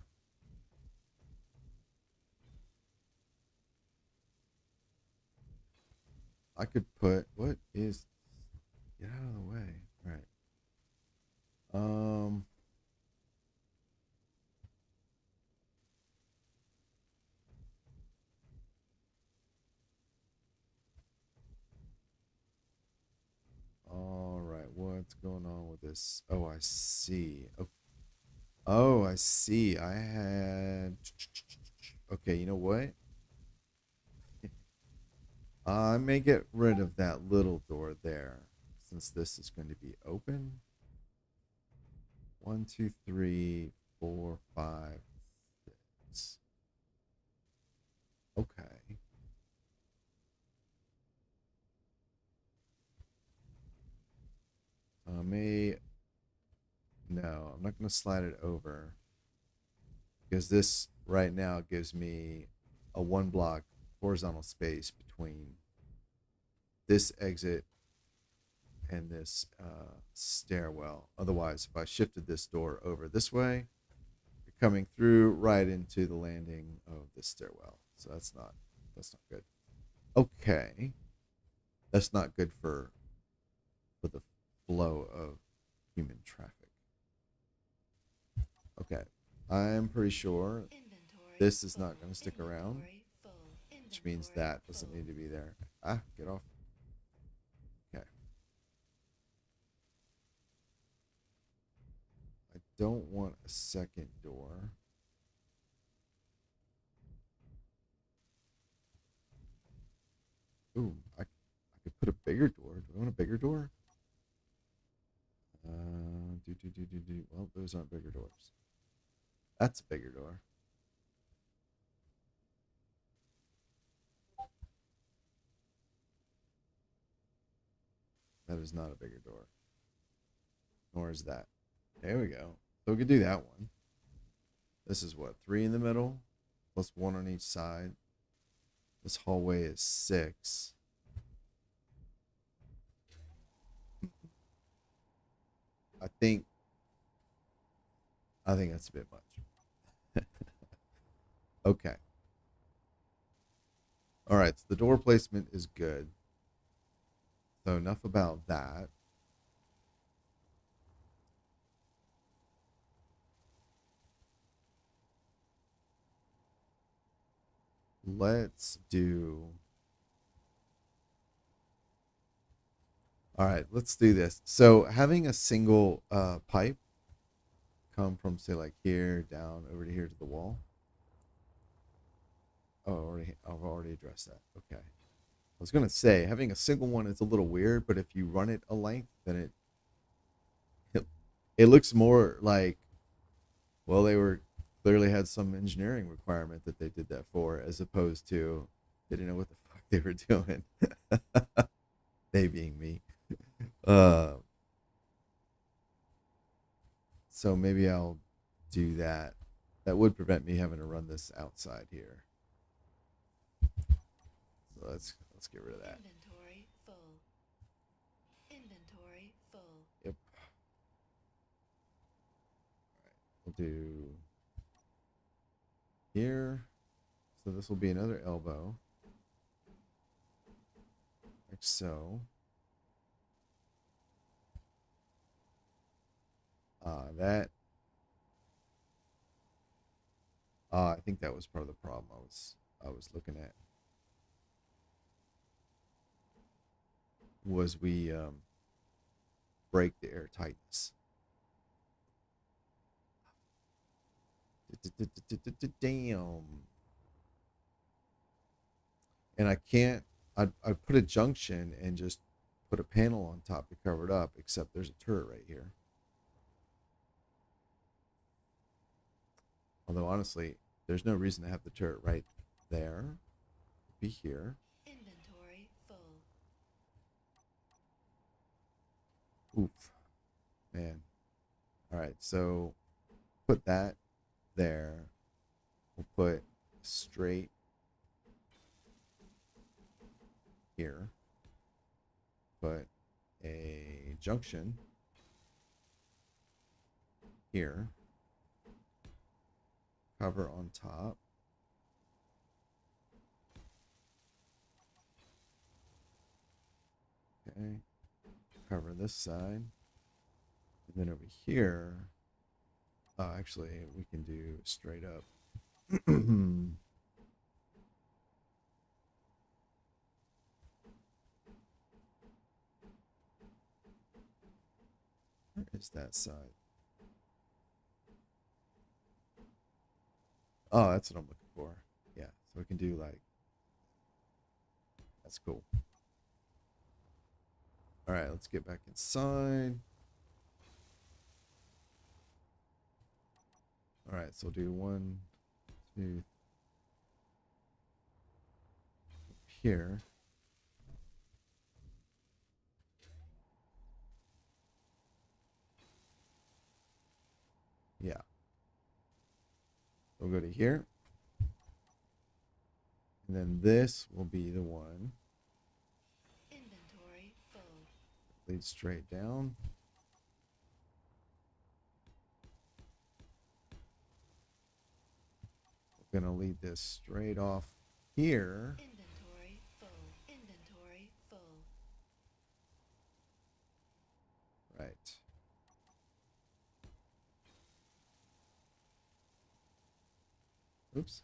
I could put, what is, get out of the way. All right. All right. What's going on with this? Oh, I see. Oh, I see. I had, okay, you know what? I may get rid of that little door there since this is going to be open. 1, 2, 3, 4, 5, 6. Okay. May no, I'm not going to slide it over because this right now gives me a 1 block horizontal space between this exit and this stairwell. Otherwise, if I shifted this door over this way, you're coming through right into the landing of the stairwell. So that's not good. Okay, that's not good for the flow of human traffic. Okay, I'm pretty sure Inventory this is full. not going to stick around, Inventory full. which means Inventory that doesn't full. need to be there. Ah, get off. Okay. I don't want a second door. Ooh, I could put a bigger door. Do I want a bigger door? Well, those aren't bigger doors. That's a bigger door. That is not a bigger door. Nor is that. There we go. So we could do that one. This is what, 3 in the middle, plus 1 on each side. This hallway is 6. I think that's a bit much. Okay. All right, so the door placement is good. So enough about that. Let's do. All right, let's do this. So having a single pipe come from say like here down over to here to the wall. Oh, I've already addressed that. Okay. I was gonna say having a single one is a little weird, but if you run it a length, then it, it looks more like, well, they were clearly had some engineering requirement that they did that for, as opposed to they didn't know what the fuck they were doing. They being me. Uh, so maybe I'll do that. That would prevent me having to run this outside here. So let's get rid of that. Inventory full. Inventory full. Yep. We'll do here. So this will be another elbow. Like so. That. I think that was part of the problem I was looking at. Was we break the air tightness. Damn. And I can't. I put a junction and just put a panel on top to cover it up, except there's a turret right here. Although honestly, there's no reason to have the turret right there. It'd be here. Inventory full. Oof. Man. All right, so put that there. We'll put straight here. Put a junction here. Cover on top. Okay. Cover this side. And then over here, actually, we can do straight up. Where is that side? Oh, that's what I'm looking for. Yeah, so we can do like, that's cool. All right, let's get back inside. All right, so we'll do 1, 2, here. Yeah. We'll go to here. And then this will be the one. Inventory full. Lead straight down. We're going to lead this straight off here. Inventory full. Inventory full. Right. Oops.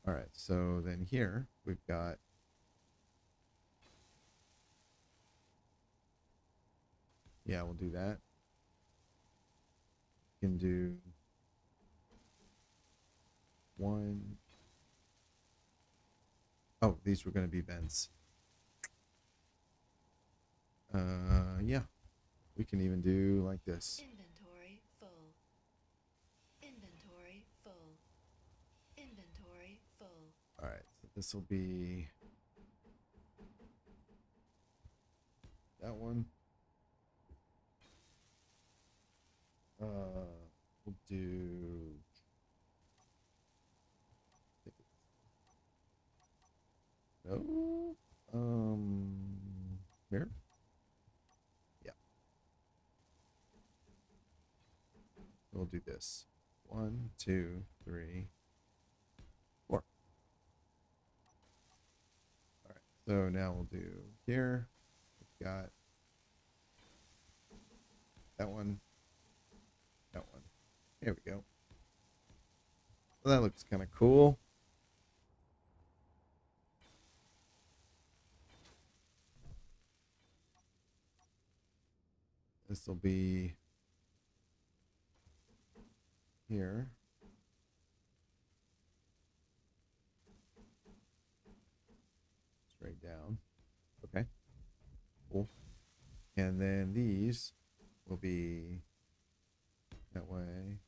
All right, so then here we've got we'll do that. We can do 1. Oh, these were going to be vents. Yeah, we can even do like this. Inventory full. Inventory full. Inventory full. All right, so this will be that one. We'll do no. Here. Yeah. We'll do this. 1, 2, 3, 4. All right. So now we'll do here. We've got that one. That one. There we go. Well, that looks kind of cool. This will be here. Straight down. Okay. Cool. And then these will be that way,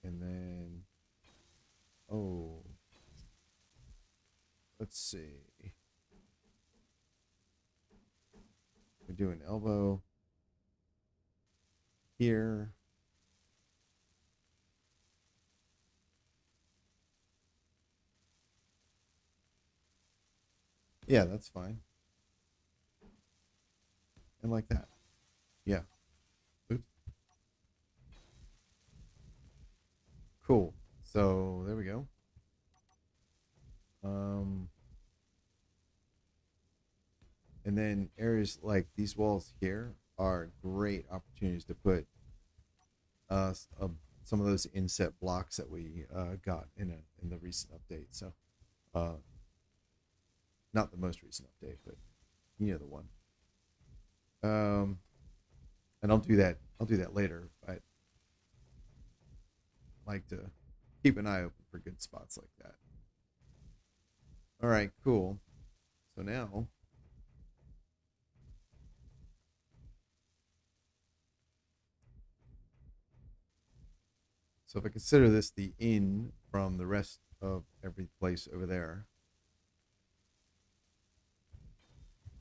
and then, oh, let's see. We do an elbow here. Yeah, that's fine. And like that. Yeah. Oops. Cool. So there we go. And then areas like these walls here are great opportunities to put some of those inset blocks that we got in the recent update. So not the most recent update, but you know the one. And I'll do that later, but I like to keep an eye open for good spots like that. All right, cool. So now if I consider this the in from the rest of every place over there,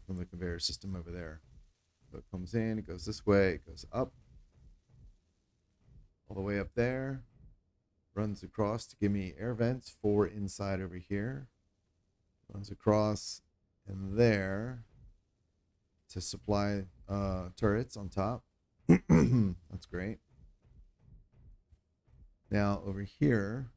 from the conveyor system over there. So it comes in, it goes this way, it goes up, all the way up there, runs across to give me air vents for inside over here. Runs across and there to supply turrets on top. That's great. Now over here,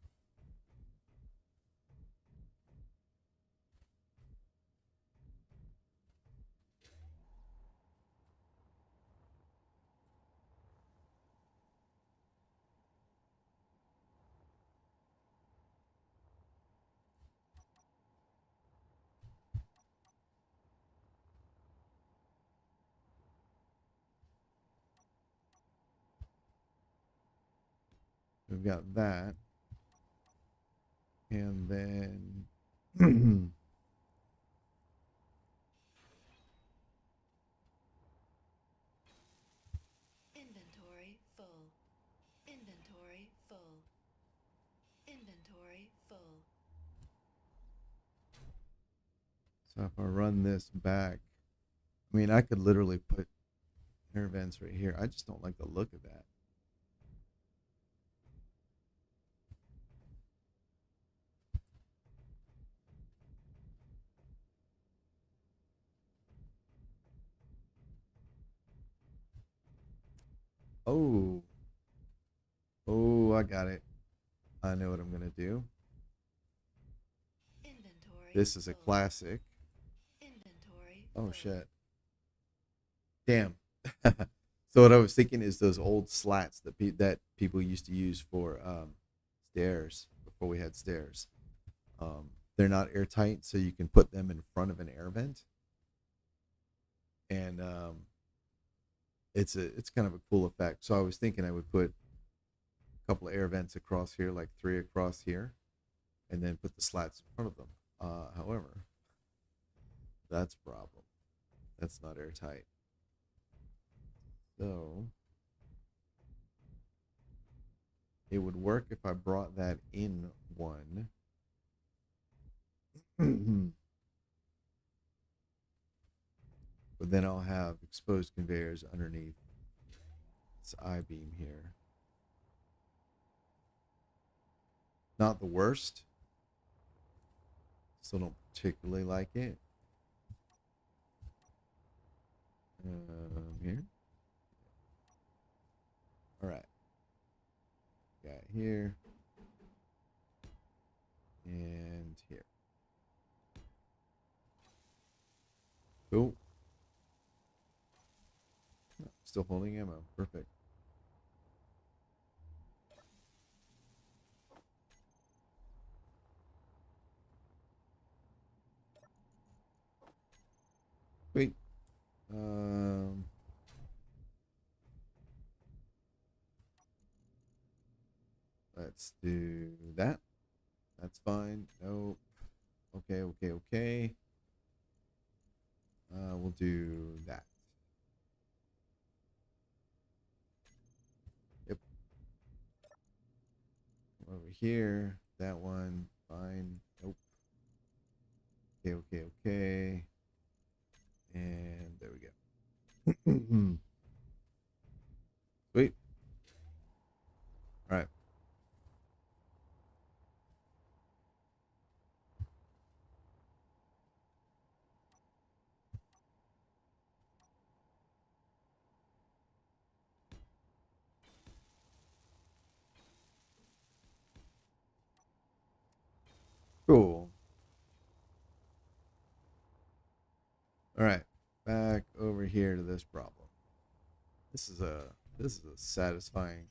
we've got that. And then Inventory full. Inventory full. Inventory full. so if I run this back, I mean, I could literally put air vents right here. I just don't like the look of that. Oh, oh, I got it. I know what I'm gonna do. Inventory This is a full. classic. Inventory Oh full. shit. Damn. So what I was thinking is those old slats that people used to use for stairs before we had stairs. They're not airtight, so you can put them in front of an air vent, and it's kind of a cool effect. So I was thinking I would put a couple of air vents across here, like 3 across here, and then put the slats in front of them. However, that's a problem. That's not airtight. So it would work if I brought that in one. But then I'll have exposed conveyors underneath this I-beam here. Not the worst. Still don't particularly like it. Here. All right. Got here. And here. Cool. Still holding ammo. Perfect. Wait. Let's do that. That's fine. Nope. Okay, okay, okay. We'll do that. Yep. Over here. That one. Fine. Nope. Okay, okay, okay. And there we go. Sweet. All right. Cool. All right. Back over here to this problem. This is a satisfying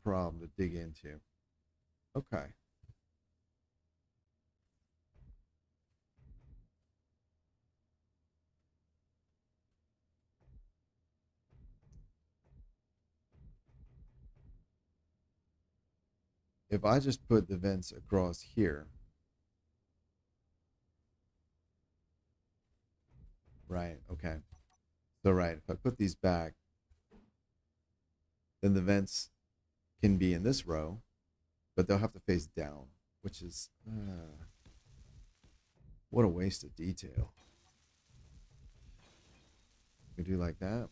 problem to dig into. Okay. If I just put the vents across here, right? Okay. So right, if I put these back, then the vents can be in this row, but they'll have to face down, which is what a waste of detail. We do like that.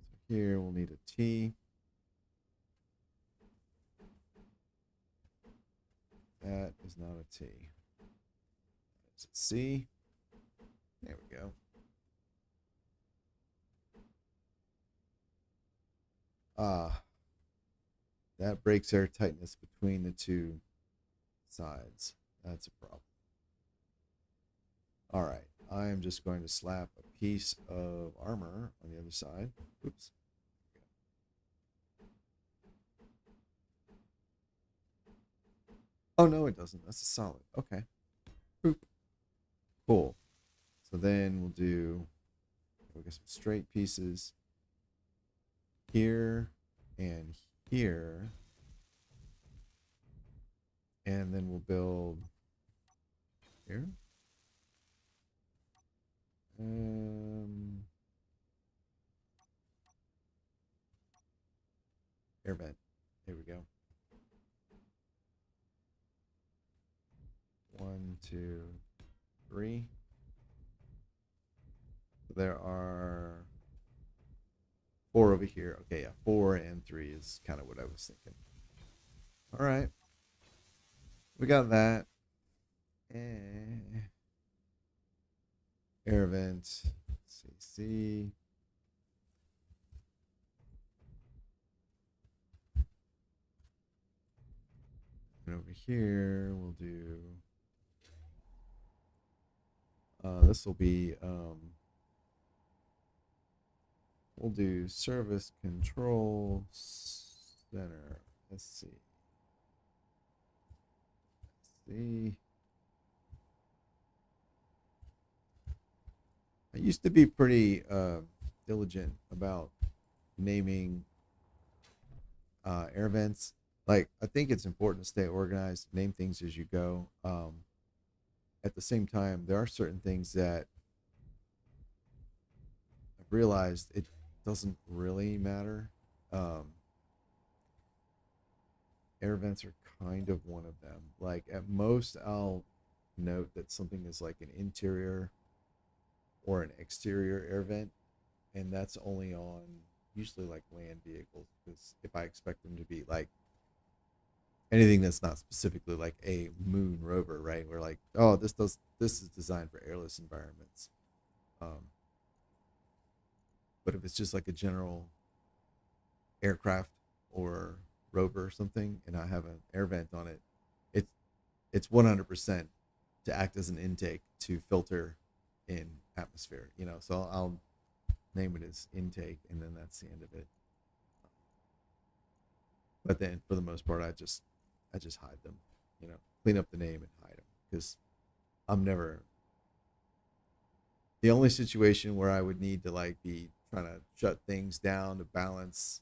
So here we'll need a T. is not a T. It's a C. There we go. Ah, that breaks air tightness between the two sides. That's a problem. All right, I am just going to slap a piece of armor on the other side. Oops. Oh, no, it doesn't. That's a solid. Okay. Boop. Cool. So then we'll get some straight pieces here and here. And then we'll build here. Air vent. Here we go. 1, 2, 3. There are 4 over here. Okay, yeah, 4 and 3 is kind of what I was thinking. All right. We got that. Air vent. CC. And over here, we'll do. This will be. We'll do service control center. Let's see. I used to be pretty diligent about naming air vents. Like, I think it's important to stay organized, name things as you go. At the same time, there are certain things that I've realized it doesn't really matter. Air vents are kind of one of them. Like, at most, I'll note that something is like an interior or an exterior air vent, and that's only on usually like land vehicles, because if I expect them to be like anything that's not specifically like a moon rover, right? We're like, oh, this is designed for airless environments. Um, but if it's just like a general aircraft or rover or something, and I have an air vent on it, it's it's 100% to act as an intake to filter in atmosphere. So I'll name it as intake, and then that's the end of it. But then for the most part, I just hide them. Clean up the name and hide them, because I'm never the only situation where I would need to like be trying to shut things down to balance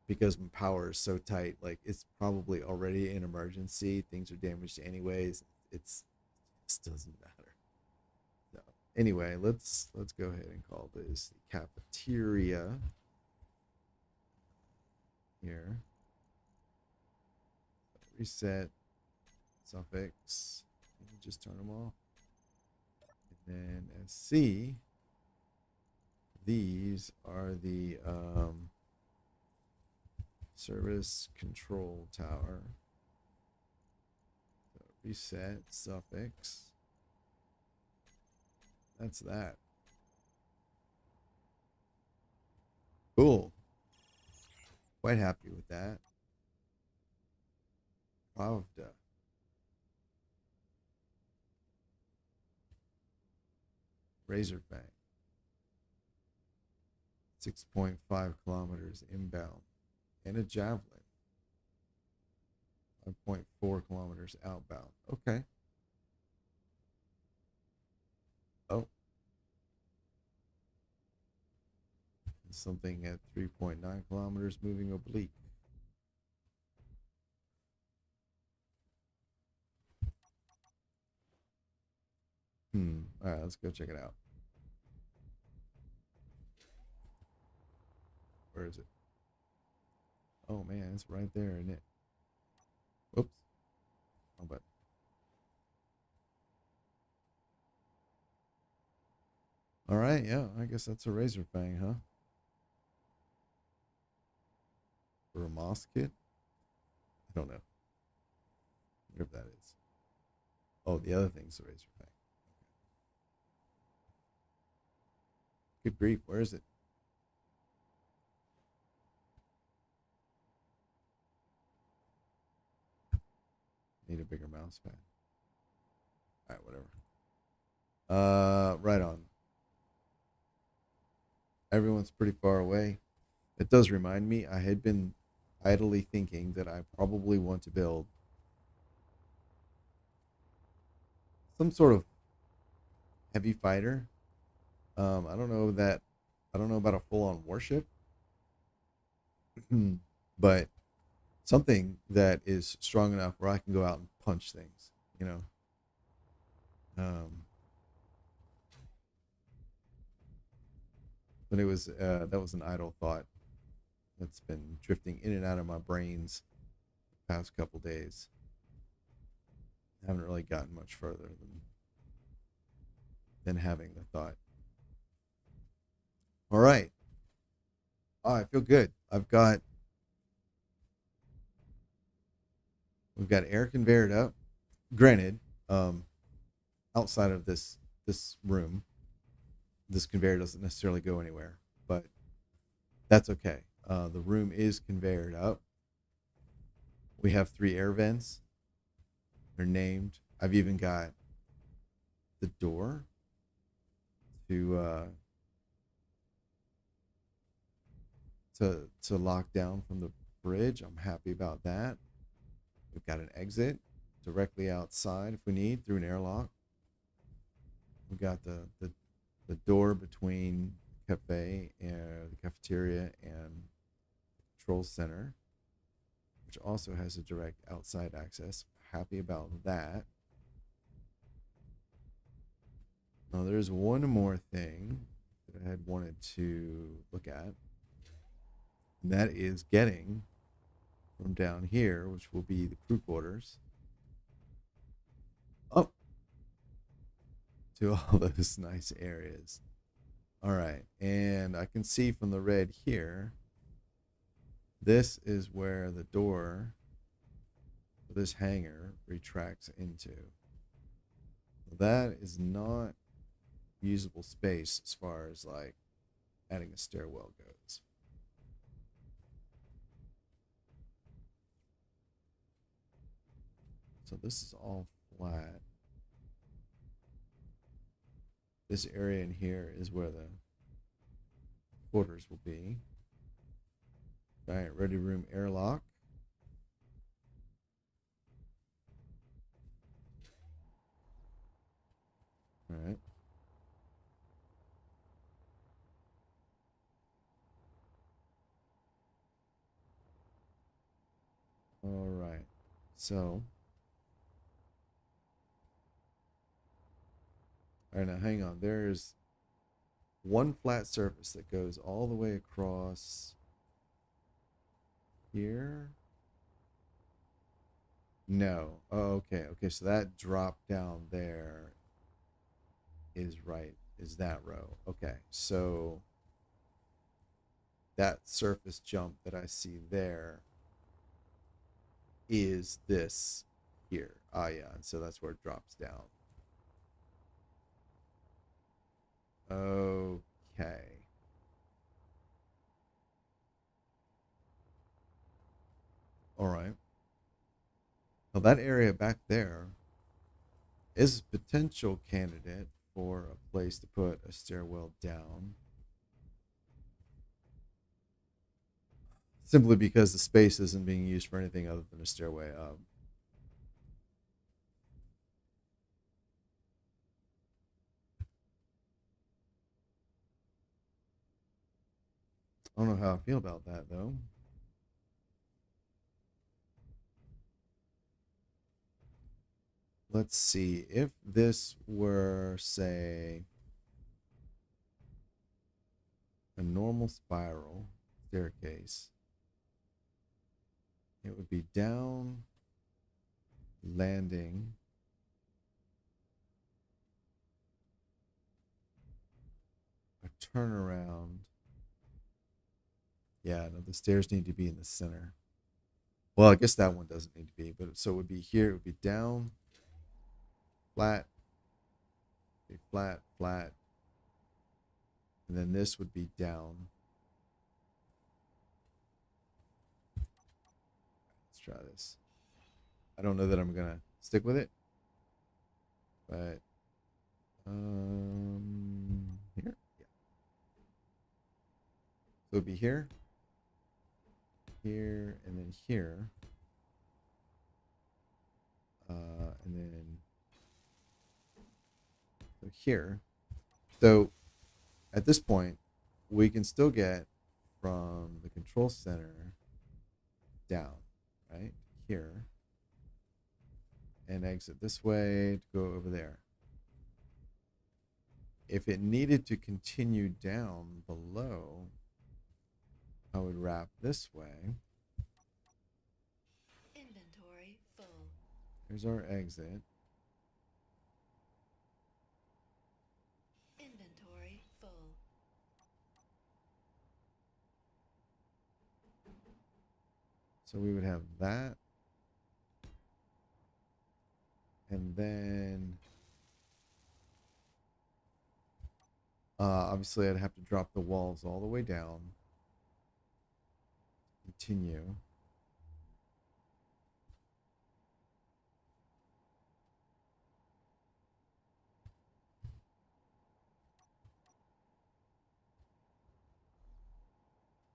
because my power is so tight. Like, it's probably already an emergency. Things are damaged anyways. It doesn't matter. So anyway, let's go ahead and call this the cafeteria here. Reset suffix. Just turn them off. And then as C, these are the service control tower. So reset suffix. That's that. Cool. Quite happy with that. Pravda. Razorback. 6.5 kilometers inbound. And a javelin. 5.4 kilometers outbound. Okay. Oh. Something at 3.9 kilometers moving oblique. All right, let's go check it out. Where is it? Oh man, it's right there, isn't it? Whoops. Oh, but all right, yeah, I guess that's a razor fang, huh? For a moss kit? I don't know. whatever that is. Oh, the other thing's the razor fang. Good grief, where is it? Need a bigger mouse pad. All right, whatever. Right on. Everyone's pretty far away. It does remind me, I had been idly thinking that I probably want to build some sort of heavy fighter. I don't know that, I don't know about a full on warship, but something that is strong enough where I can go out and punch things, you know. Um, but it was that was an idle thought that's been drifting in and out of my brains the past couple days. I haven't really gotten much further than having the thought. All right. Oh, I feel good. We've got air conveyored up. Granted, um, outside of this room, this conveyor doesn't necessarily go anywhere, but that's okay. The room is conveyored up. We have 3 air vents. They're named. I've even got the door to to lock down from the bridge. I'm happy about that. We've got an exit directly outside if we need through an airlock. We've got the door between cafe and the cafeteria and the control center, which also has a direct outside access. Happy about that. Now, there's one more thing that I had wanted to look at, and that is getting from down here, which will be the crew quarters, up to all those nice areas. All right, and I can see from the red here, this is where the door for this hangar retracts into. That is not usable space as far as like adding a stairwell goes. So this is all flat. This area in here is where the quarters will be. Giant ready room airlock. All right. All right. So, all right, now hang on. There's one flat surface that goes all the way across here. No. Oh, okay. Okay. So that drop down there is right. Is that row? Okay. So that surface jump that I see there is this here. Ah, yeah. And so that's where it drops down. Okay. All right. Well, that area back there is a potential candidate for a place to put a stairwell down. Simply because the space isn't being used for anything other than a stairway up. I don't know how I feel about that though. Let's see. If this were, say, a normal spiral staircase, it would be down, landing, a turnaround. Yeah, no, the stairs need to be in the center. Well, I guess that one doesn't need to be, but so it would be here. It would be down, flat, be flat, flat, and then this would be down. Let's try this. I don't know that I'm gonna stick with it, but here, yeah. So it'd be here, here, and then here, and then so here. So at this point, we can still get from the control center down, right here, and exit this way to go over there. If it needed to continue down below, I would wrap this way. Inventory full. Here's our exit. Inventory full. So we would have that. And then obviously I'd have to drop the walls all the way down. Continue.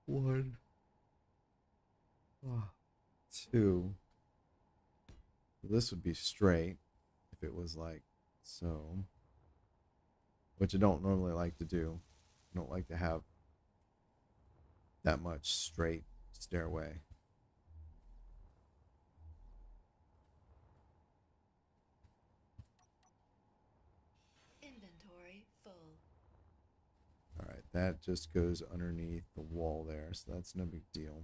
One. Two. This would be straight if it was like so, which I don't normally like to do. I don't like to have that much straight stairway. Inventory full. All right, that just goes underneath the wall there, so that's no big deal.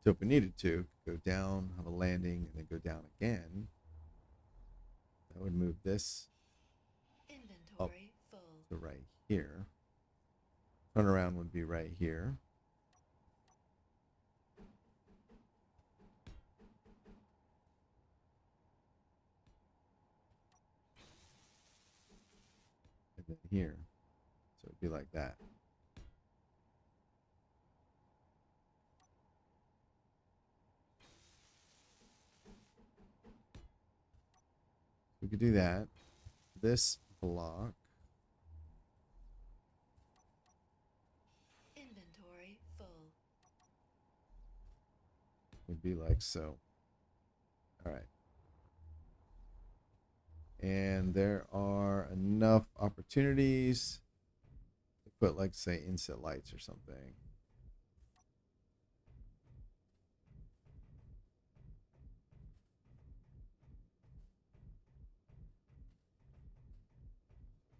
So if we needed to, go down, have a landing, and then go down again, that would move this up Inventory full. to right here. Turnaround would be right here. And then here. So it'd be like that. We could do that. This block Inventory full. would be like so. All right. And there are enough opportunities to put, like, say, inset lights or something.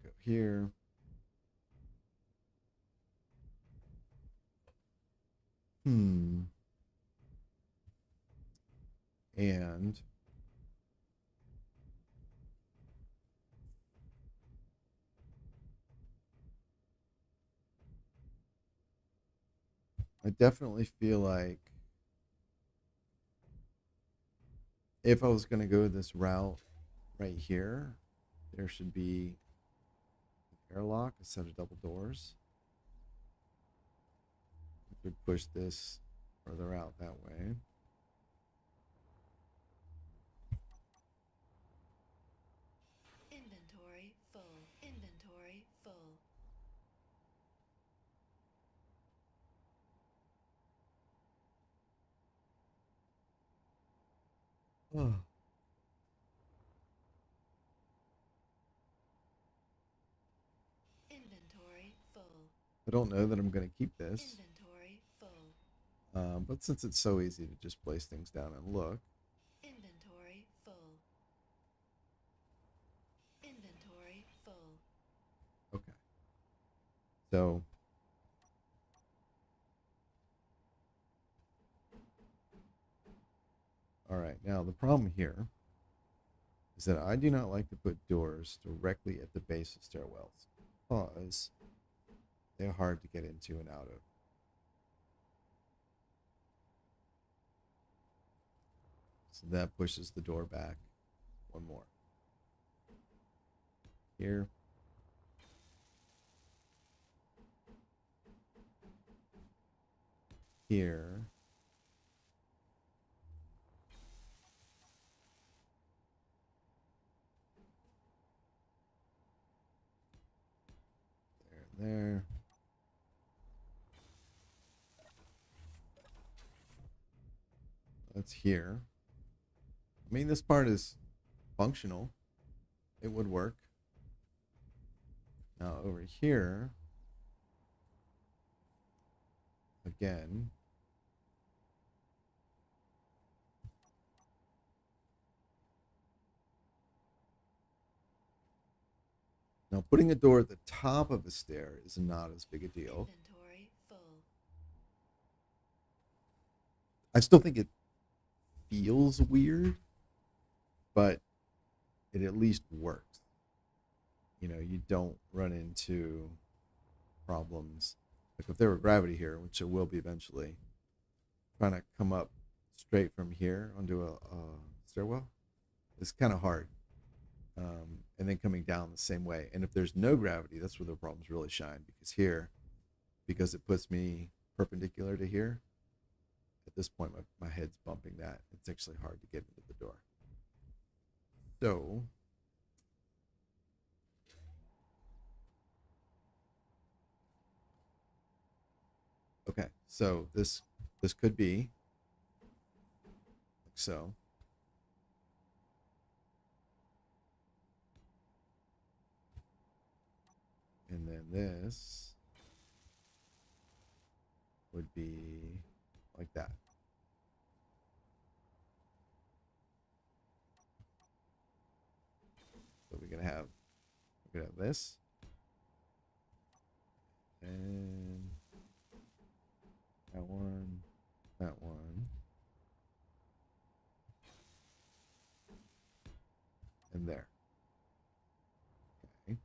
Go here. And I definitely feel like if I was going to go this route right here, there should be an airlock, a set of double doors. We could push this further out that way. Inventory full. Inventory full. Oh. Inventory full. I don't know that I'm going to keep this, Inventory full. but since it's so easy to just place things down and look, Inventory full. Inventory full. okay. So all right, now the problem here is that I do not like to put doors directly at the base of stairwells because they're hard to get into and out of. So that pushes the door back one more. Here. Here. There. That's here. I mean, this part is functional. It would work. Now over here, again, now putting a door at the top of a stair is not as big a deal. Inventory full. I still think it feels weird, but it at least works. You know, you don't run into problems. Like if there were gravity here, which there will be eventually, trying to come up straight from here onto a stairwell is kind of hard. And then coming down the same way. And if there's no gravity, that's where the problems really shine. Because here, because it puts me perpendicular to here, at this point, my head's bumping that. It's actually hard to get into the door. So, okay, so this could be like so. And then this would be like that. So we're gonna have this and that one, and there. Okay.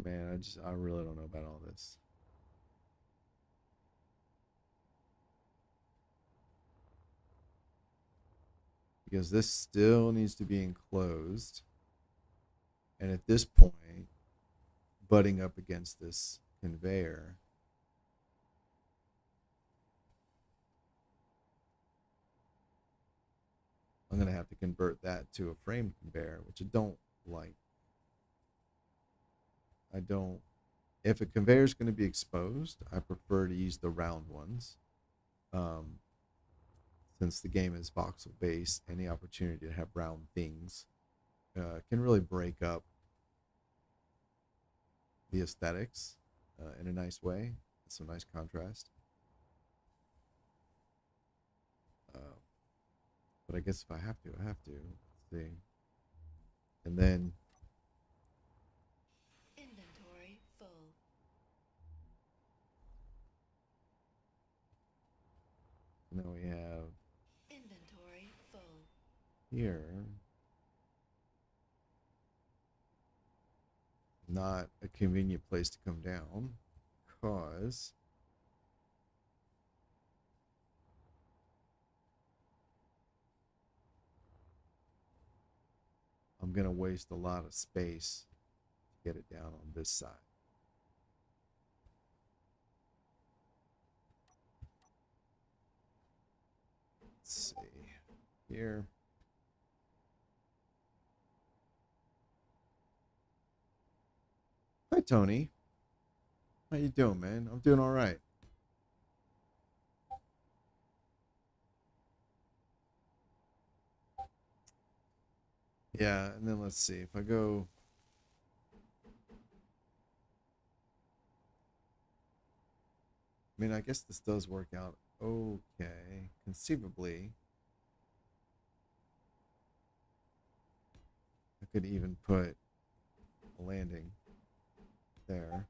Man, I really don't know about all this. Because this still needs to be enclosed. And at this point, butting up against this conveyor, I'm going to have to convert that to a framed conveyor, which I don't like. I don't. If a conveyor is going to be exposed, I prefer to use the round ones. Since the game is voxel based, any opportunity to have round things can really break up the aesthetics in a nice way. It's a nice contrast. But I guess if I have to, I have to. Let's see. And then Inventory full. now we have Inventory full. here not a convenient place to come down because I'm going to waste a lot of space to get it down on this side. Let's see here. Hi, Tony. How you doing, man? I'm doing all right. Yeah, and then let's see if I go. I mean, I guess this does work out okay. Conceivably, I could even put a landing there.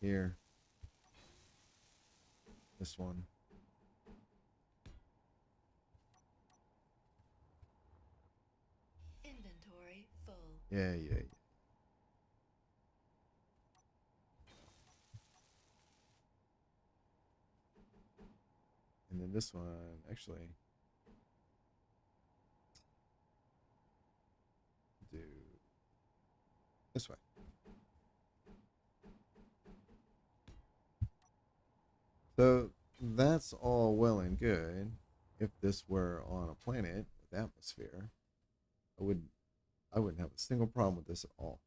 Here. This one. Inventory full. Yeah. And this one, actually, do this way. So that's all well and good. If this were on a planet with atmosphere, I would I wouldn't have a single problem with this at all.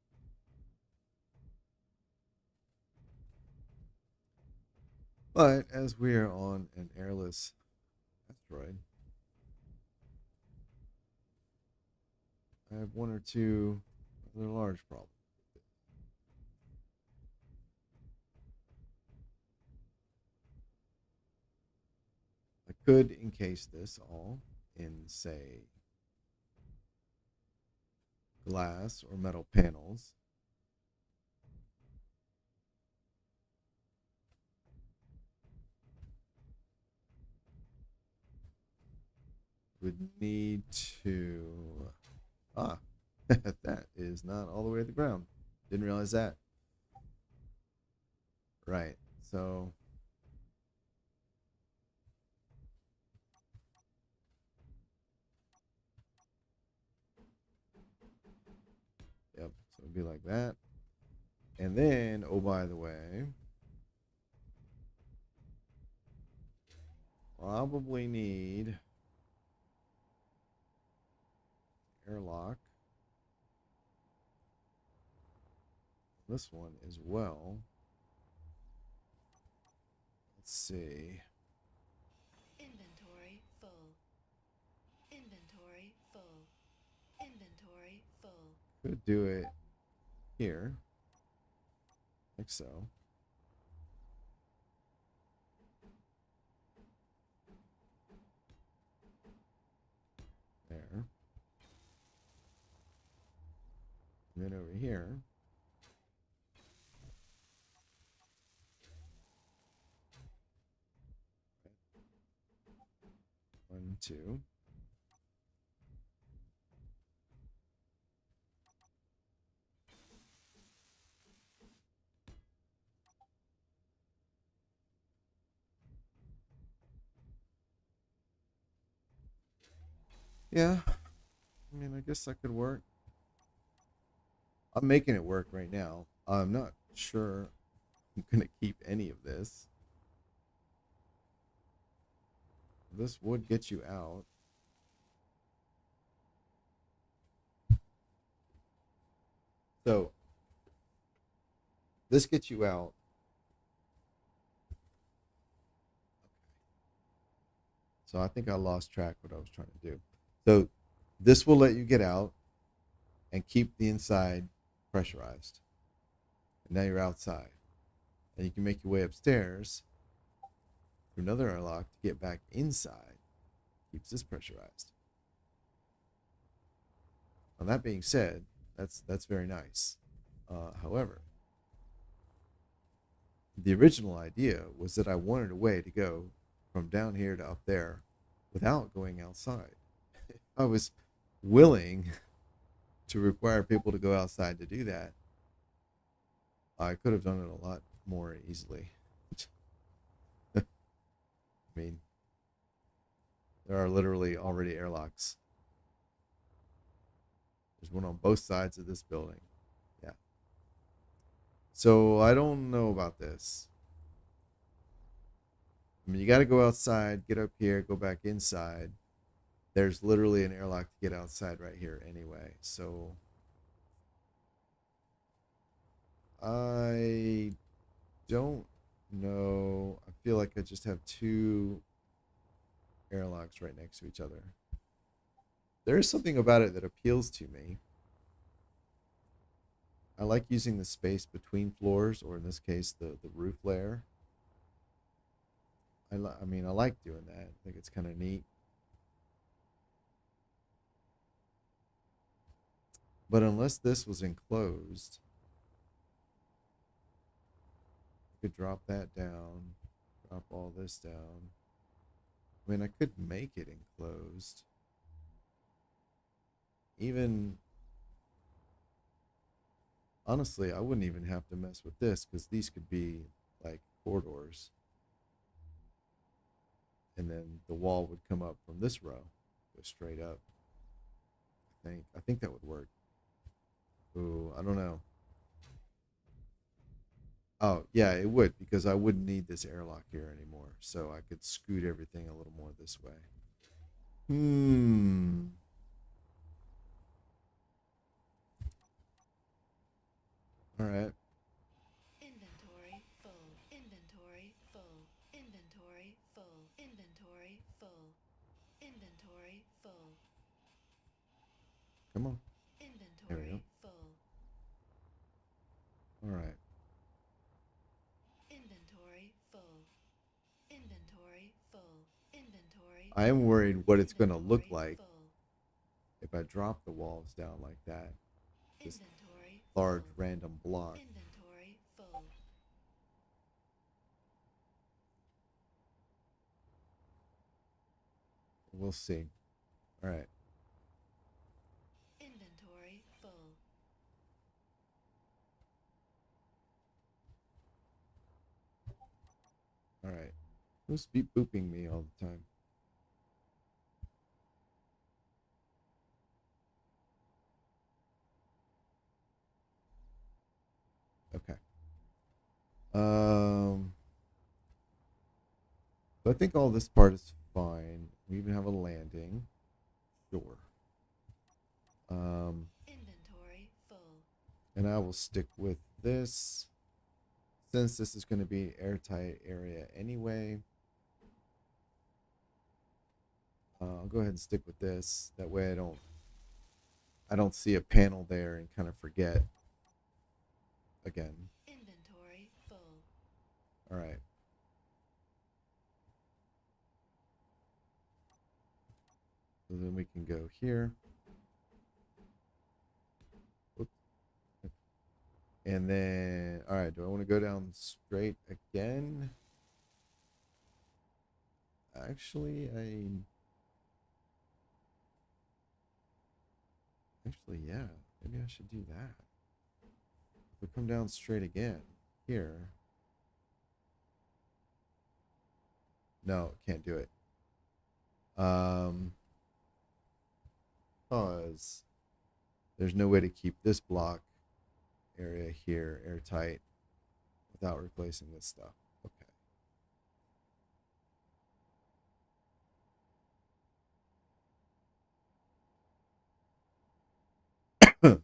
But as we are on an airless asteroid, I have one or two rather large problems. I could encase this all in, say, glass or metal panels. Would need to. Ah, that is not all the way to the ground. Didn't realize that. Right. So, yep. So it'd be like that. And then, oh, by the way, probably need airlock. This one as well. Let's see. Inventory full. Inventory full. Inventory full. Could do it here, like so. There. And then over here. One, two. Yeah. I mean, I guess that could work. I'm making it work right now. I'm not sure I'm going to keep any of this. This would get you out. So, this gets you out. So, I think I lost track what I was trying to do. So, this will let you get out and keep the inside pressurized. And now you're outside. And you can make your way upstairs through another airlock to get back inside. Keeps this pressurized. Now, that being said, that's very nice. However, the original idea was that I wanted a way to go from down here to up there without going outside. I was willing to require people to go outside to do that. I could have done it a lot more easily. I mean, there are literally already airlocks. There's one on both sides of this building. Yeah. So I don't know about this. I mean, you got to go outside, get up here, go back inside. There's literally an airlock to get outside right here anyway. So I don't know. I feel like I just have two airlocks right next to each other. There is something about it that appeals to me. I like using the space between floors, or in this case, the roof layer. I mean, I like doing that. I think it's kind of neat. But unless this was enclosed, I could drop that down, drop all this down. I mean, I could make it enclosed. Even, honestly, I wouldn't even have to mess with this because these could be like corridors. and then the wall would come up from this row, go straight up. I think that would work. Ooh, I don't know. Oh, yeah, it would, because I wouldn't need this airlock here anymore. So I could scoot everything a little more this way. Hmm. All right. Inventory full. Inventory full. Inventory full. Inventory full. Inventory full. Come on. There we go. Inventory full. All right. Inventory full. Inventory full. Inventory I am full. worried what it's going to look Inventory like full. if I drop the walls down like that. This Inventory large full. random block. Inventory full. We'll see. All right. Inventory full. All right. Who's beep booping me all the time? Okay. So I think all this part is fine. We even have a landing. Sure. Inventory full. And I will stick with this. Since this is going to be an airtight area anyway, I'll go ahead and stick with this. That way I don't see a panel there and kind of forget again. Inventory full. All right. So then we can go here. Oops. And then, all right, do I want to go down straight again? Actually, yeah, maybe I should do that. If we come down straight again here, no, can't do it. Because there's no way to keep this block area here airtight without replacing this stuff. Okay.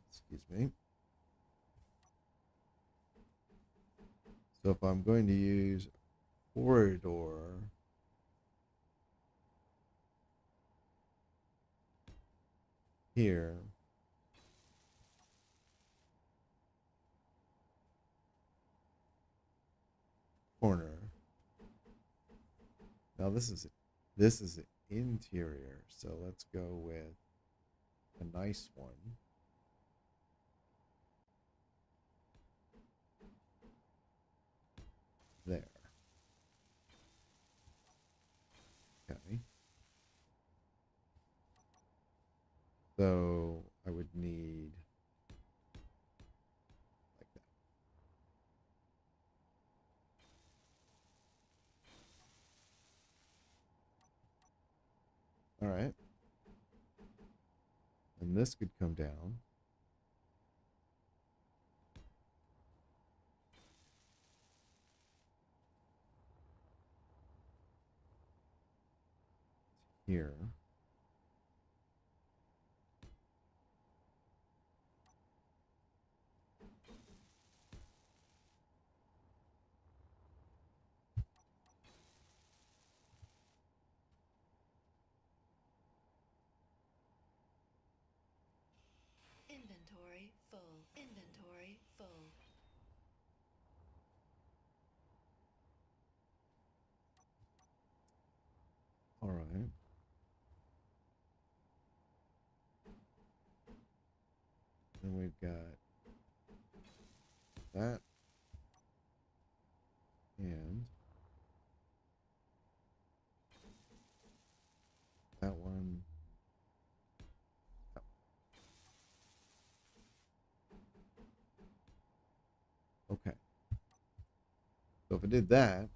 Excuse me. So if I'm going to use corridor, here, corner. Now this is interior, so let's go with a nice one. There. Okay. So I would need like that. All right. And this could come down. Here. Inventory full. Inventory full. All right. Then we've got that and that one. Okay. So if I did that,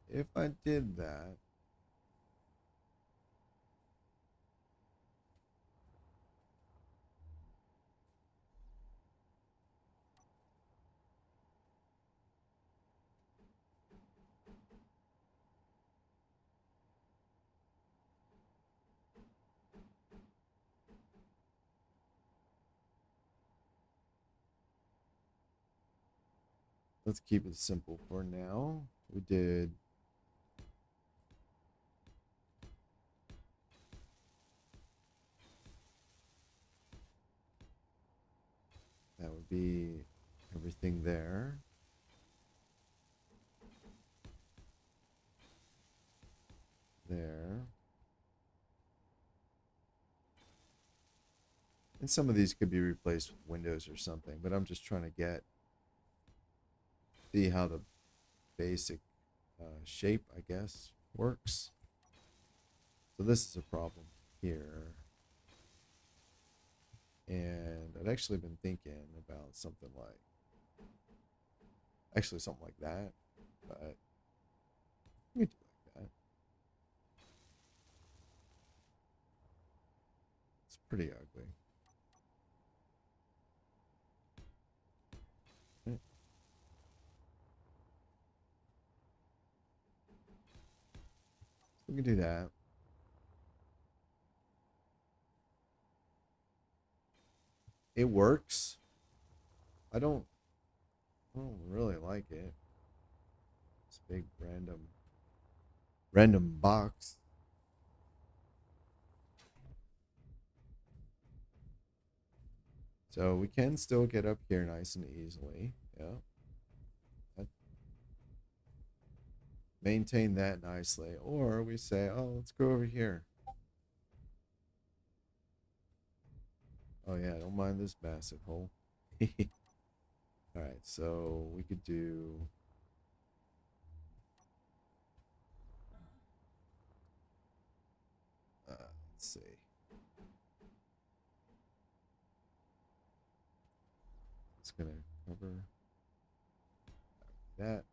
if I did that, let's keep it simple for now. We did that would be everything there. There. And some of these could be replaced with windows or something, but I'm just trying to see how the basic shape, I guess, works. So this is a problem here. And I'd actually been thinking about something like that, but we do like that. It's pretty ugly. Okay. So we can do that. It works. I don't really like it. This big random box. So we can still get up here nice and easily. Yeah. Maintain that nicely. Or we say, oh, let's go over here. Oh yeah, don't mind this massive hole. All right, so we could do let's see. It's gonna cover that.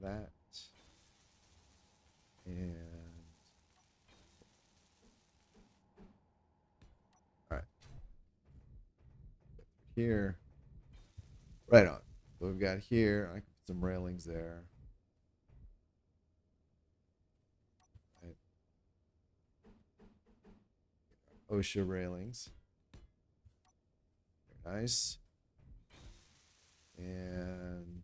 That. And all right. Here. Right on. So we've got here. I can put some railings there. Right. OSHA railings. Very nice. And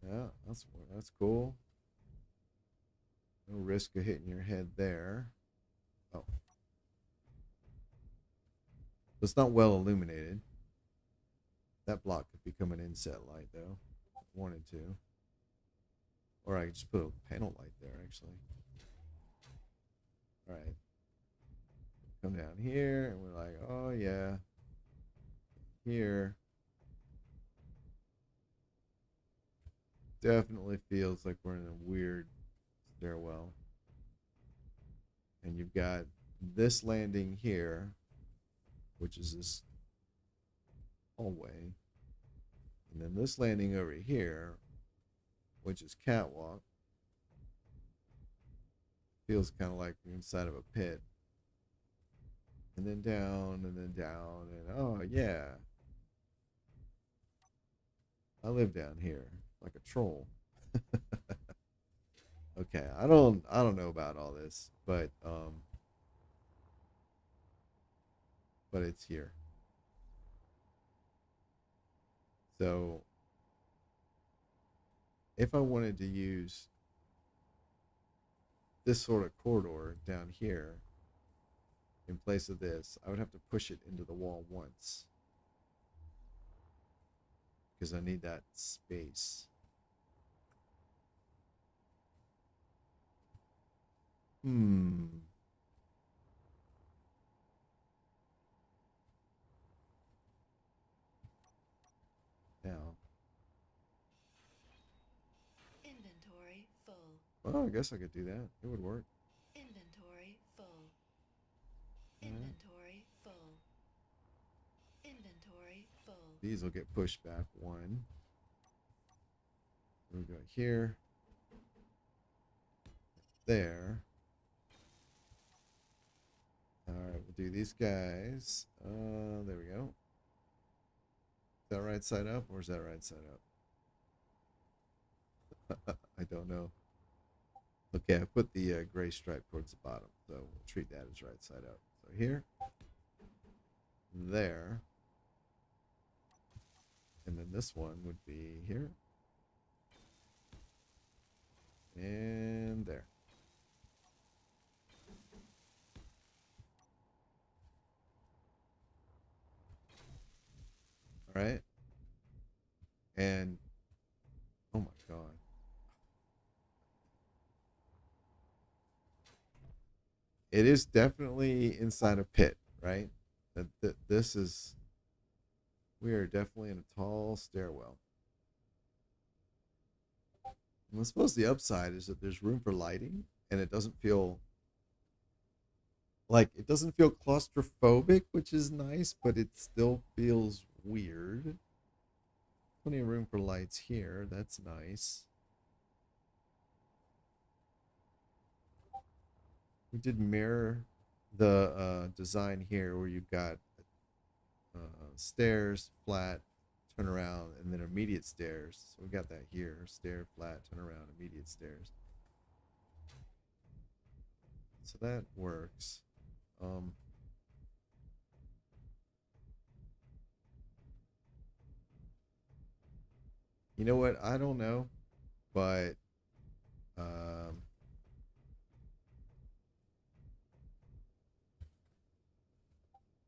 yeah, that's cool. No risk of hitting your head there. Oh, it's not well illuminated. That block could become an inset light though, if I wanted to. Or I could just put a panel light there actually. All right. Come down here and we're like, oh yeah. Here. Definitely feels like we're in a weird stairwell. And you've got this landing here, which is this hallway. And then this landing over here, which is catwalk. Feels kind of like you're inside of a pit. And then down, and then down, and oh yeah. I live down here like a troll. Okay, I don't know about all this, but it's here. So if I wanted to use this sort of corridor down here in place of this, I would have to push it into the wall once because I need that space. Hmm. Now, Inventory full. well, I guess I could do that. It would work. Inventory full. All right. Inventory full. these will get pushed back one. We'll go here, there. All right, we'll do these guys. There we go. Is that right side up or is that right side up? I don't know. Okay, I put the gray stripe towards the bottom, so we'll treat that as right side up. So here, there, and then this one would be here, and there. All right, and oh my god. It is definitely inside a pit, right? This is, we are definitely in a tall stairwell. And I suppose the upside is that there's room for lighting and it doesn't feel claustrophobic, which is nice, but it still feels weird. Plenty of room for lights here. That's nice. We did mirror the design here where you've got stairs, flat, turn around, and then immediate stairs. So we got that here. Stair, flat, turn around, immediate stairs. So that works. You know what? I don't know, but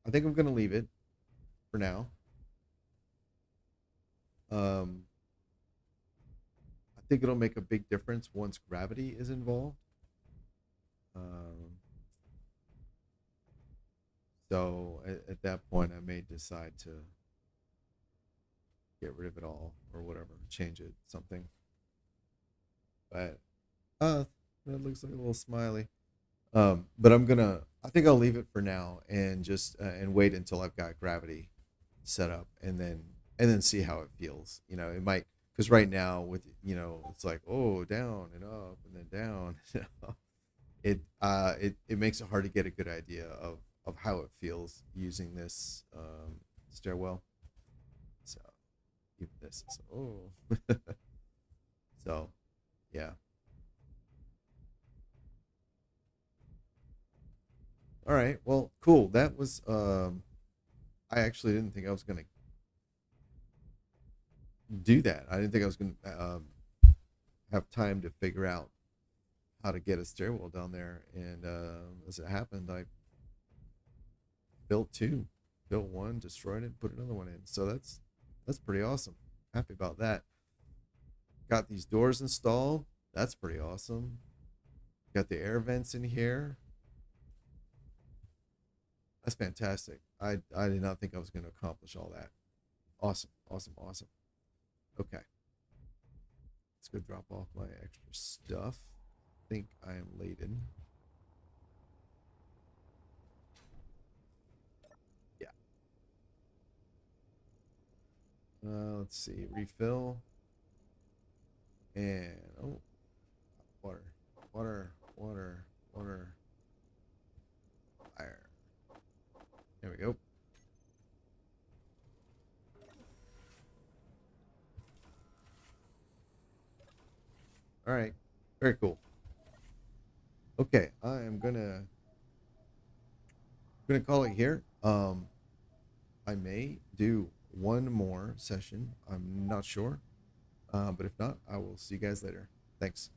I think I'm gonna leave it for now. Um, I think it'll make a big difference once gravity is involved. Um, so at that point, I may decide to get rid of it all or whatever, change it, something. But that looks like a little smiley. But I think I'll leave it for now and just and wait until I've got gravity set up and then see how it feels. You know, it might, because right now with, it's like, oh, down and up and then down. It makes it hard to get a good idea of how it feels using this stairwell. So even this is, oh. So yeah. All right. Well, cool. That was I actually didn't think I was gonna do that. I didn't think I was gonna have time to figure out how to get a stairwell down there. And as it happened, I built two, built one, destroyed it, put another one in. So that's pretty awesome. Happy about that. Got these doors installed. That's pretty awesome. Got the air vents in here. That's fantastic. I did not think I was going to accomplish all that. Awesome, awesome, awesome. Okay, let's go drop off my extra stuff. I think I am laden. Yeah. Let's see. Refill. And oh, water, water, water, water, fire. There we go. All right. Very cool. Okay, I am gonna call it here. I may do one more session. I'm not sure. But if not, I will see you guys later. Thanks.